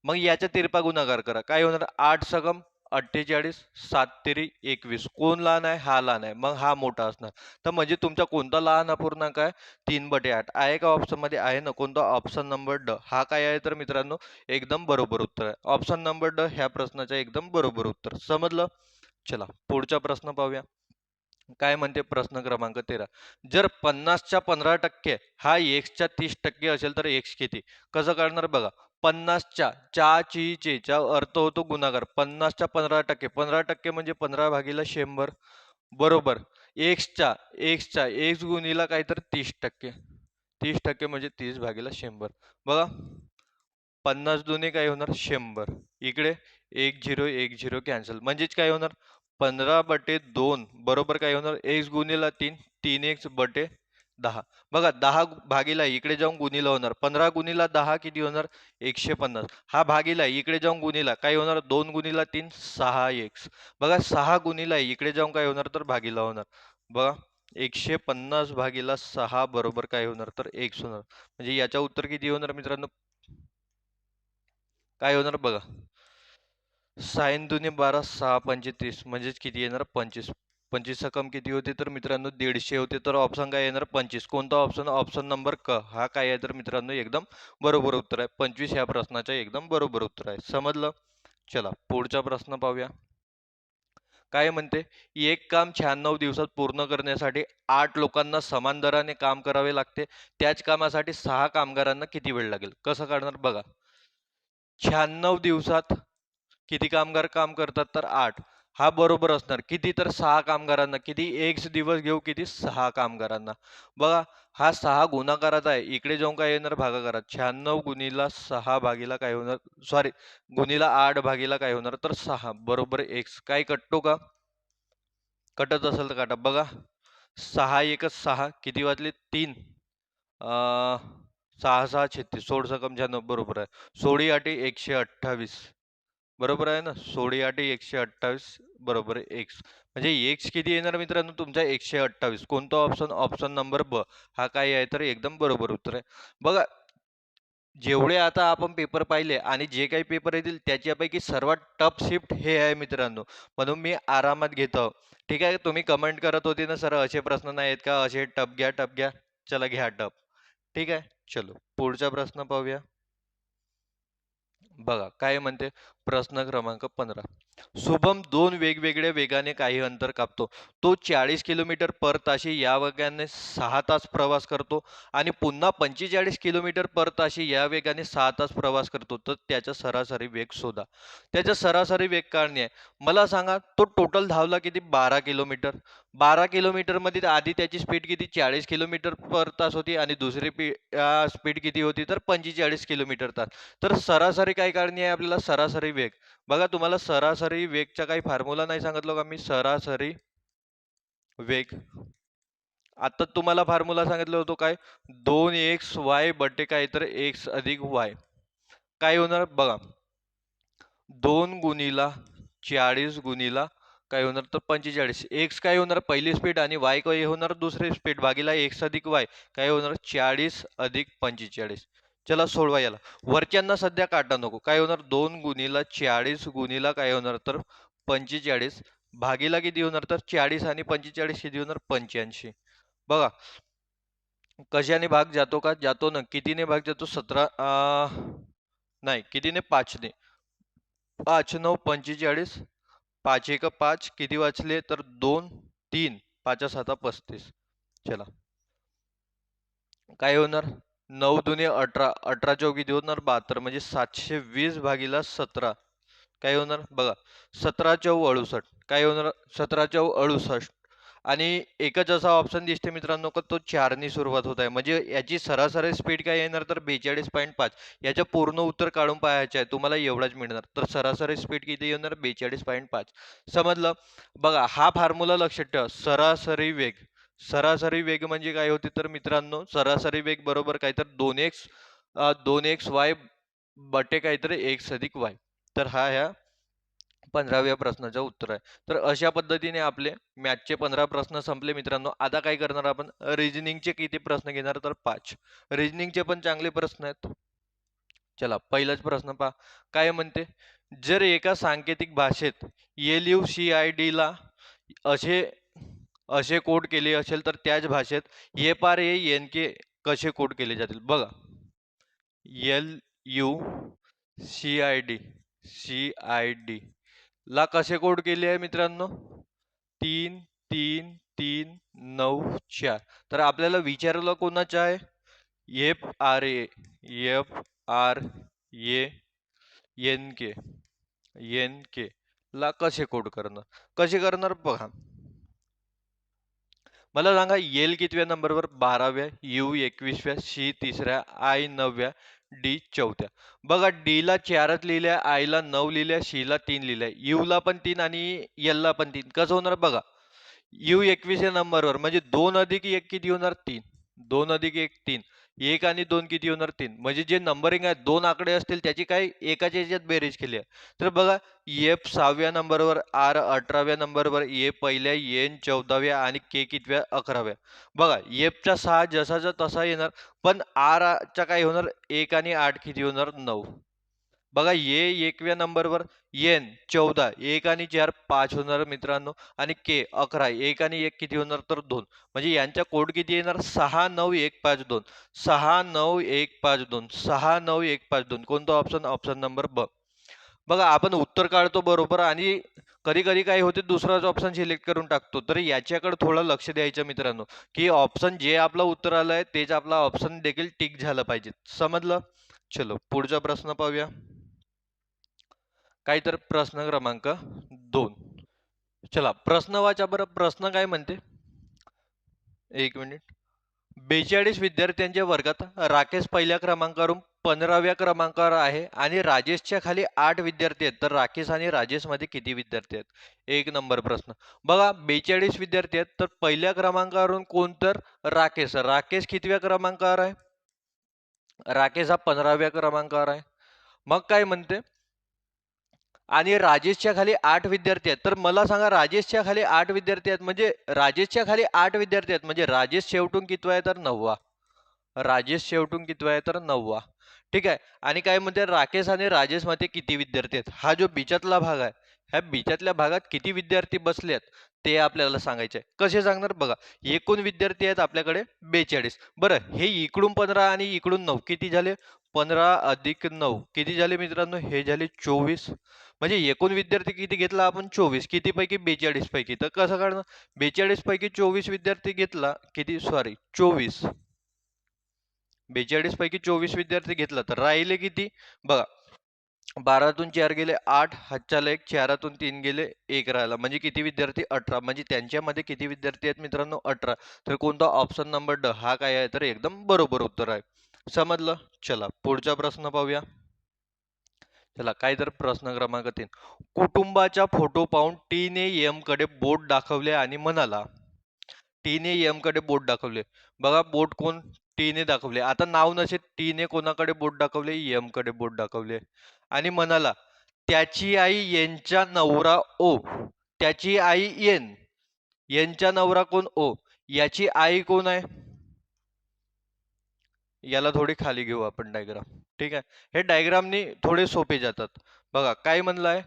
मग याच्या तिरपा गुणाकार करा काय होणार 8 सकम 48 7 तिरी 21 कोण लहान आहे हा लहान आहे मग हा मोठा असणार. तर म्हणजे तुमचा कोणता लहान अपूर्णांक आहे 3/8 आहे का ऑप्शन मध्ये आहे ना कोणता ऑप्शन नंबर ड हा काय आहे तर मित्रांनो एकदम बरोबर उत्तर आहे ऑप्शन नंबर ड ह्या प्रश्नाचं एकदम बरोबर उत्तर समजलं. चला पुढचा प्रश्न पाहूया. काय म्हणते प्रश्न क्रमांक 13 जर 50च्या 15% हा एक्सच्या 30% असेल तर एक्स किती. कसं काढणार बघा 50च्या चा अर्थ होतो गुणाकार 50च्या 15% 15% म्हणजे 15/100 बरोबर एक्सचा एक्स गुणीला काय तर 30% 30% म्हणजे 30/100 बघा 50 दुने काय होणार 100 इकडे 10 कॅन्सल म्हणजेच काय होणार 15/2 बरोबर काय होणार x गुणिला 3 3x/10 बघा 10 भागीला इकडे जाऊन गुणिला होणार 15 गुणिला 10 किती होणार 150 हा भागीला इकडे जाऊन गुणिला काय होणार 2 गुणिला 3 6x बघा 6 गुणिला इकडे जाऊन काय होणार तर भागीला होणार बघा 150/6 बरोबर काय होणार तर x होणार म्हणजे याचा उत्तर किती होणार मित्रांनो काय होणार बघा साइन दुने 12 6 पंचे 30 म्हणजेच किती येणार 25. 25 कम किती होते तर मित्रांनो 150 होते. तर ऑप्शन काय येणार 25. कोणता ऑप्शन? ऑप्शन नंबर क हा काय आहे तर मित्रांनो एकदम बरोबर उत्तर आहे. 25 या प्रश्नाचे एकदम बरोबर उत्तर आहे. समजलं? चला पुढचा प्रश्न पाहूया. काय म्हणते? एक काम 96 दिवसात पूर्ण करण्यासाठी 8 लोकांना समान दराने काम करावे लागते. त्याच कामासाठी 6 कामगारांना किती वेळ लागेल? कसं काढणार बघा. 96 दिवसात किती कामगार काम करतात तर 8. हा बरोबर असणार किती तर 6 कामगारांना. किती एक दिवस घेऊ किती 6 कामगारांना. बघा हा 6 गुणाकारात आहे. इकडे जाऊन काय येणार भागाकारात. 96 गुणिला 6 भागीला काय होणार सॉरी गुणिला 8 भागीला काय होणार तर 6 बरोबर x. काय कटतो का? कटत असेल तर काटा. बघा 6 एकच 6 किती वाजले 3 6 6 36 16 सकम 96 बरोबर आहे. 16 आठी 128 बरोबर आहे ना. 16 आठी 128 बरोबर आहे x. म्हणजे x किती येणार मित्रांनो तुमचा 128. कोणता ऑप्शन? ऑप्शन नंबर ब हा काय आहे तर एकदम बरोबर उत्तर आहे. बघा जेवढे आता आपण पेपर पाहिले आणि जे काही पेपर येतील त्याच्यापैकी सर्वात टफ शिफ्ट हे आहे मित्रांनो. म्हणून मी आरामात घेतो. ठीक आहे. तुम्ही कमेंट करत होते ना सर असे प्रश्न नाही आहेत का असे टफ घ्या टफ घ्या. चला घ्या टफ. ठीक आहे. चलो पुढचा प्रश्न पाहूया. बघा काय म्हणते प्रश्न क्रमांक 15. शुभम दोन वेगवेगळ्या वेगाने काही अंतर कापतो. तो 40 किलोमीटर पर ताशी या वेगाने 6 तास प्रवास करतो आणि पुन्हा 45 किलोमीटर पर ताशी या वेगाने 6 तास प्रवास करतो. तर त्याचा सरासरी वेग शोधा. त्याचा सरासरी वेग काढणे आहे. मला सांगा तो टोटल धावला किती 12 किलोमीटर. 12 किलोमीटर मध्ये आधी त्याची स्पीड किती 40 किलोमीटर पर तास होती आणि दुसरी स्पीड किती होती तर 45 किलोमीटर तास. तर सरासरी काय काढणी आहे आपल्याला सरासरी वेग. बघा तुम्हाला सरासरी वेगचा काही फॉर्म्युला नाही सांगितलं का मी. सरासरी वेग आता तुम्हाला फॉर्म्युला सांगितलं होतं काय 2xy बटे काय तर x अधिक y. काय होणार बघा 2 गुणिला 40 गुणिला काय होणार तर 45. x काय होणार पहिली स्पीड आणि y काय होणार दुसरी स्पीड भागीला x अधिक y काय होणार 40 अधिक 45. चला सोडवा याला. वरच्यांना सध्या काटा नको. काय होणार 2 गुणिला 40 गुणिला काय होणार तर 45 भागीला किती होणार तर 40 आणि 45 किती होणार 85. बघा कशाने भाग जातो का जातो ना. कितीने भाग जातो 17 नाही कितीने 5 ने. 5 9 45 5 एक 5 किती वाचले तर 2 3 5 7 35. चला काय होणार 9 दुने 18 18 चौक किती होणार 72 म्हणजे 720 भागीला 17 काय होणार बघा 17 चौ 68 काय होणार 17 चौ 68 आणि एकच असा ऑप्शन दिसते मित्रांनो का तो 4 ने सुरुवात होत आहे. म्हणजे याची सरासरी स्पीड काय येणार तर 42.5. याचं पूर्ण उत्तर काढून पाहायचे आहे तुम्हाला एवढाच मिळणार. तर सरासरी स्पीड किती येणार 42.5. समजलं. बघा हा फॉर्म्युला लक्षात ठेवा. सरासरी वेग सरासरी वेग म्हणजे काय होते तर मित्रांनो सरासरी वेग बरोबर काय तर 2x y बटे काहीतरी x अधिक y. तर हा ह्या 15व्या प्रश्नाचं उत्तर आहे. तर अशा पद्धतीने आपले मॅथचे 15 प्रश्न संपले मित्रांनो. आता काय करणार आपण रिजनिंगचे किती प्रश्न घेणार तर 5. रिजनिंगचे पण चांगले प्रश्न आहेत. चला पहिलाच प्रश्न पहा. काय म्हणते जर एका सांकेतिक भाषेत LUCID ला असे असे कोड केले असेल तर त्याच भाषेत FRANK कसे कोड केले जातील. बघा LUCID ला कसे कोड केले आहे मित्रांनो 3 3 3 9 4. तर आपल्याला विचारलं कोणाचं आहे FRANK ला कसे कोड करणार. कसे करणार बघा मला सांगा एल कितव्या नंबरवर 12व्या यू 21व्या सी 3ऱ्या आय 9व्या डी 4थ्या. बघा डी ला 4च लिहिल्या आय ला 9 लिहिल्या सी ला 3 लिहिल्या यू ला पण 3 आणि एल ला पण 3. कसं होणार बघा यू 21 नंबरवर म्हणजे 2 अधिक 1 किती होणार 3. 2 अधिक 1 3. 1 आणि 2 किती होणार 3. म्हणजे जे नंबरिंग आहे 2 आकडे असतील त्याची काय एकाच्या याच्यात बेरीज केली आहे. तर बघा एफ 6व्या नंबरवर आर 18व्या नंबरवर ए पहिल्या एन 14व्या आणि के कितव्या 11व्या. बघा एफचा 6 जसाचा तसा येणार पण आर चा काय होणार 1 आणि 8 किती होणार 9. बघा ये एकव्या नंबरवर, एन 14, 1 आणि 4 5 होणार मित्रांनो, आणि के 11, 1 आणि 1 किती होणार तर 2. म्हणजे यांच्या कोड किती येणार 69152, 69152, 69152. कोणता ऑप्शन? ऑप्शन नंबर ब. बघा आपण उत्तर काढतो बरोबर आणि कधी कधी काय होते दुसराच ऑप्शन सिलेक्ट करून टाकतो, तर याच्याकडे थोडं लक्ष द्यायचं मित्रांनो, की ऑप्शन जे आपलं उत्तर आलंय तेच आपला ऑप्शन देखील टिक झालं पाहिजे. समजलं? चलो पुढचा प्रश्न पाहूया. काय तर प्रश्न क्रमांक 2. चला प्रश्न वाचा बरं. प्रश्न काय म्हणते? एक मिनिट. 42 विद्यार्थ्यांच्या वर्गात राकेश पहिल्या क्रमांकावरून 15व्या क्रमांकावर आहे आणि राजेशच्या खाली 8 विद्यार्थी आहेत, तर राकेश आणि राजेश मध्ये किती विद्यार्थी आहेत? एक नंबर प्रश्न. बघा 42 विद्यार्थी आहेत, तर पहिल्या क्रमांकावरून कोण तर राकेश. राकेश कितव्या क्रमांकावर आहे? राकेश हा 15व्या क्रमांकावर आहे. मग काय म्हणते? आणि राजेशच्या खाली 8 विद्यार्थी आहेत, तर मला सांगा राजेशच्या खाली 8 विद्यार्थी आहेत म्हणजे राजेशच्या खाली 8 विद्यार्थी आहेत म्हणजे राजेश शेवटून कितवा आहे तर 9वा. राजेश शेवटून कितवा आहे तर 9वा. ठीक आहे. आणि काय म्हणते राकेश आणि राजेश मध्ये किती विद्यार्थी आहेत? हा जो बीच्यातला भाग आहे, ह्या बीच्यातल्या भागात किती विद्यार्थी बसले आहेत ते आपल्याला सांगायचे आहे. कसे सांगणार बघा. एकूण विद्यार्थी आहेत आपल्याकडे 42. बरं हे इकडून 15 आणि इकडून 9 किती झाले? 15 अधिक 9 किती झाले मित्रांनो? हे झाले 24. म्हणजे एकूण विद्यार्थी किती घेतला आपण? 24. किती पैकी? 42 पैकी. तर कसं काढणार? 42 पैकी 24 विद्यार्थी घेतला, किती सॉरी 24. 42 पैकी 24 विद्यार्थी घेतला तर राहिले किती? बघा 12तून 4 गेले 8, हातच्याला 1, 4तून 3 गेले 1 राहिला, म्हणजे किती विद्यार्थी? 18. म्हणजे त्यांच्यामध्ये किती विद्यार्थी आहेत मित्रांनो? 18. तर कोणता? ऑप्शन नंबर ड हा काय आहे तर एकदम बरोबर उत्तर आहे. समजलं? चला पुढचा प्रश्न पाहूया. चला काय तर प्रश्न क्रमांक 3. कुटुंबाचा फोटो पाहून टीने एम कडे बोट दाखवले आणि म्हणाला. टीने एम कडे बोट दाखवले. बघा बोट कोण? टीने दाखवले. आता नाव नसेल, टीने कोणाकडे बोट दाखवले? एम कडे बोट दाखवले आणि म्हणाला त्याची आई यांचा नवरा ओ. त्याची आई एन, यांचा नवरा कोण? ओ. याची आई कोण आहे? याला थोडी खाली घेऊ आपण डायग्राम. ठीक आहे. हे डायग्रामनी थोडे सोपे जातात. बघा काय म्हणलाय?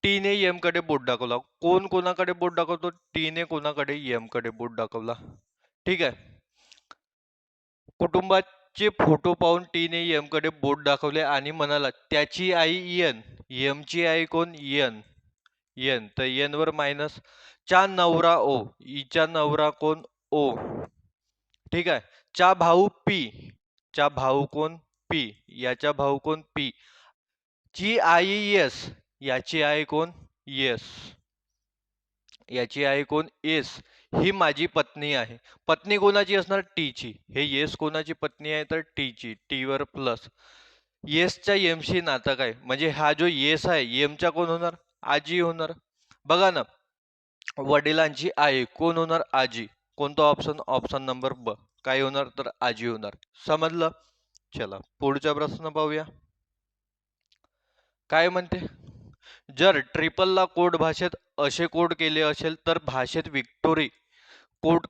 टीने एम कडे बोट दाखवला. कोण कोणाकडे बोट दाखवतो? टीने कोणाकडे? एम कडे बोट दाखवला. ठीक आहे. कुटुंबाचे फोटो पाहून टीने एम कडे बोट दाखवले आणि म्हणाला त्याची आई एन. एम ची आई कोण? एन. एन तर एन वर मायनस. चा नवरा ओ. ईचा नवरा कोण? ओ. ठीक आहे. चा भाऊ पी. चा भाऊ कोण? पी. याचा भाऊ कोण? पी. ची आई एस. याची आई कोण? एस. याची आई कोण? एस. ही माझी पत्नी आहे. पत्नी कोणाची असणार? टीची. हे येस कोणाची पत्नी आहे तर टीची. टी वर प्लस. येसच्या एमशी नातं काय? म्हणजे हा जो येस आहे एमचा कोण होणार? आजी होणार. बघा ना, वडिलांची आई कोण होणार? आजी. कोणता ऑप्शन? ऑप्शन नंबर ब. काय होणार तर आजी होणार. समजलं? चला पुढचा प्रश्न पाहूया. काय म्हणते? जर ट्रिपलला कोड भाषेत असे कोड केले असेल तर भाषेत विक्टोरी कोड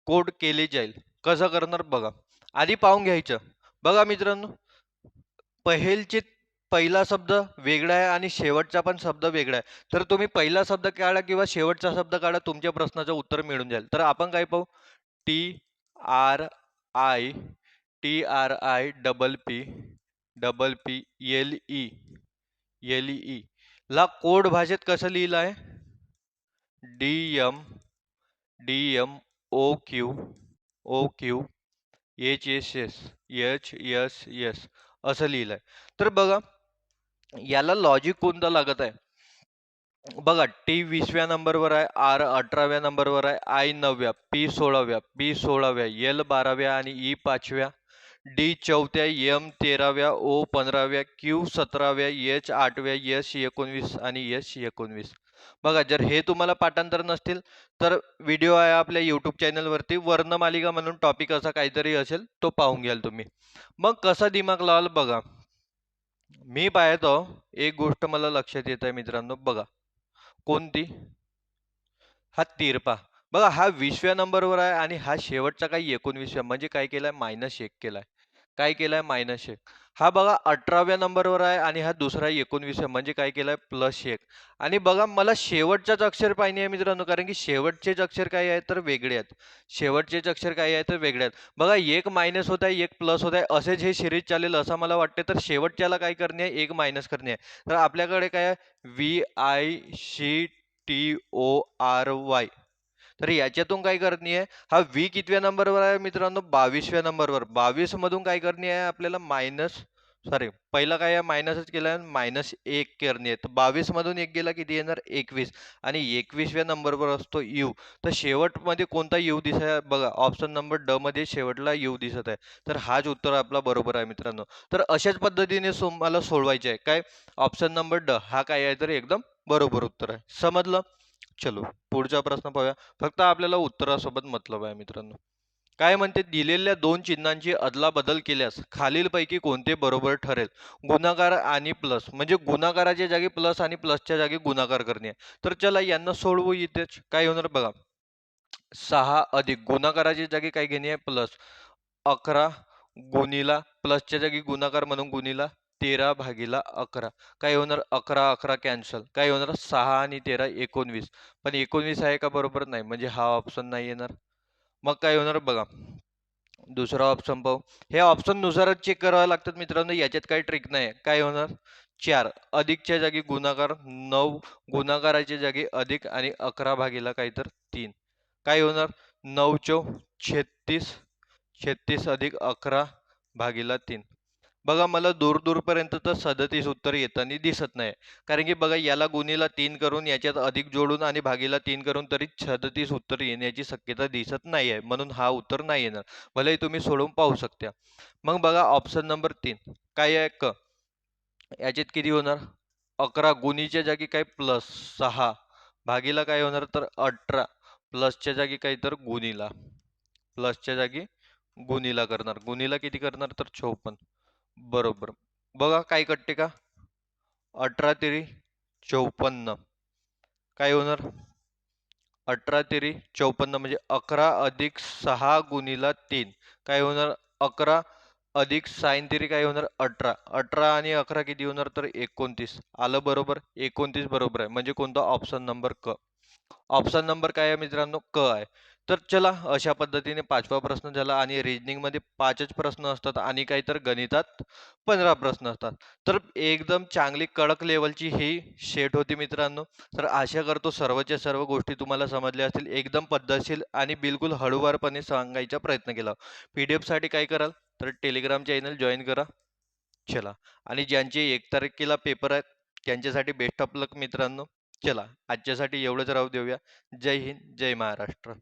कोड केले जाईल. कसं करणार बघा. आधी पाहून घ्यायचं. बघा मित्रांनो, पहिलचे पहिला शब्द वेगळा आहे आणि शेवटचा पण शब्द वेगळा आहे. तर तुम्ही पहिला शब्द काढा किंवा शेवटचा शब्द काढा, तुमच्या प्रश्नाचं उत्तर मिळून जाईल. तर आपण काय पाहू? T R I, T R I double P, double P L E, L E ला कोड भाषेत कसं लिहिलं आहे? D M, D M O Q, O Q H S S, H S S असं लिहिलंय. तर बघा याला लॉजिक कोणतं लागत आहे? बघा टी 20व्या नंबरवर आहे, आर 18व्या नंबरवर आहे, आय 9व्या, पी 16व्या, बी 16व्या, एल 12व्या आणि ई 5व्या, डी 4थ्या, एम 13व्या, ओ 15व्या, क्यू 17व्या, एच 8व्या, एस 19 आणि एस 19. बघा जर हे तुम्हाला पाठांतर नसतील तर व्हिडिओ आहे आपल्या युट्यूब चॅनलवरती, वर्णमालिका म्हणून टॉपिक असा काहीतरी असेल तो पाहून घ्याल तुम्ही. मग कसा दिमाग लावाल बघा. मी पाहतो एक गोष्ट मला लक्षात येत आहे मित्रांनो. बघा कोणती? हा तिरपा. बघा हा 20व्या नंबरवर आहे आणि हा शेवटचा काही 19व्या, म्हणजे काय केलाय? -1 केलाय. काय केलाय -1. हा बघा 18व्या नंबरवर आहे आणि हा दुसरा 19 आहे, म्हणजे काय केलाय +1. आणि बघा मला शेवटचाच अक्षर पाहिजे आहे मित्रांनो, कारण की शेवटचेच अक्षर काय आहेत तर वेगळे आहेत. शेवटचेच अक्षर काय आहेत तर वेगळे आहेत. बघा एक मायनस होत आहे, एक प्लस होत आहे, असेच हे सिरीज चालेल असं मला वाटते. तर शेवटच्याला काय करणे आहे, एक मायनस करणे आहे. तर आपल्याकडे काय आहे VICTORY. तर याच्यातून काय करणे आहे, हा व्ही कितव्या नंबरवर आहे मित्रांनो, 22व्या नंबरवर. 22 मधून काय करणे आहे आपल्याला पहिला काय आहे मायनसच केला, -1 करणे आहे. तर 22 मधून 1 गेला किती येणार 21. आणि 21व्या नंबरवर असतो यू. तर शेवटमध्ये कोणता यू दिसत आहे बघा, ऑप्शन नंबर ड मध्ये शेवटला यू दिसत आहे. तर हाच उत्तर आपला बरोबर आहे मित्रांनो. तर अशाच पद्धतीने तुम्हाला सोडवायचे आहे. काय ऑप्शन नंबर ड हा काय आहे तर एकदम बरोबर उत्तर आहे. समजलं? चलो पुढचा प्रश्न पाहूया. फक्त आपल्याला उत्तरासोबत मतलब आहे मित्रांनो. काय म्हणते, दिलेल्या दोन चिन्हांची अदलाबदल केल्यास खालीलपैकी कोणते बरोबर ठरेल? गुणाकार आणि प्लस, म्हणजे गुणाकाराच्या जागी प्लस आणि प्लसच्या जागी गुणाकार करणे. तर चला यांना सोडवू. इथेच काय होणार बघा, 6 अधिक गुणाकाराच्या जागी काय घेणे आहे प्लस 11 गुणिला प्लसच्या जागी गुणाकार म्हणून गुणिला 13/11. काय होणार 11 11 कॅन्सल. काय होणार 6 आणि 13 19. पण 19 आहे का बरोबर नाही, म्हणजे हा ऑप्शन नाही येणार. मग काय होणार बघा, दुसरा ऑप्शन पाहू. हे ऑप्शन नुसारच चेक करावे लागतात मित्रांनो, याच्यात काही ट्रिक नाही. काय होणार 4 अधिकच्या जागी गुणाकार 9 गुणाकाराच्या जागी अधिक आणि 11/, काय तर 3. काय होणार 9 चौ 36. 36 अधिक 11/3. बघा मला दूर दूरपर्यंत तर 37 उत्तर येताना दिसत नाही. कारण की बघा याला गुणीला 3 करून याच्यात अधिक जोडून आणि भागीला 3 करून तरी 37 उत्तर येण्याची शक्यता दिसत नाही आहे. म्हणून हा उत्तर नाही येणार. भलेही तुम्ही सोडवून पाहू शकता. मग बघा ऑप्शन नंबर 3 काय आहे क. याच्यात किती होणार 11 गुणीच्या जागी काय प्लस 6 भागीला काय होणार तर 18 प्लसच्या जागी काय तर गुणीला. प्लसच्या जागी गुणीला करणार. गुणीला किती करणार तर 54. बरोबर. बघा काय कटते का 18 तेरी 54. काय होणार 18 तेरी 54 म्हणजे 11 अधिक 6 गुणीला 3. काय होणार 11 अधिक साइन तेरी काय होणार 18. 18 आणि 11 किती होणार तर 29. आलं बरोबर, 29 बरोबर आहे. म्हणजे कोणता ऑप्शन नंबर क. ऑप्शन नंबर काय आहे मित्रांनो क आहे. तर चला अशा पद्धतीने 5वा प्रश्न झाला. आणि रिजनिंग मध्ये 5च प्रश्न असतात आणि काही तर गणितात 15 प्रश्न असतात. तर एकदम चांगली कडक लेवलची ही शेट होती मित्रांनो. तर आशा करतो सर्वच्या सर्व गोष्टी तुम्हाला समजल्या असतील. एकदम पद्धतशीर आणि बिलकुल हळूवारपणे सांगायचा प्रयत्न केला. PDF साठी काय कराल तर टेलिग्राम चॅनल जॉईन करा. चला, आणि ज्यांचे 1 तारखेला पेपर आहेत त्यांच्यासाठी बेस्ट ऑफ लक मित्रांनो. चला आजच्यासाठी एवढंच राहू देऊया. जय हिंद, जय महाराष्ट्र.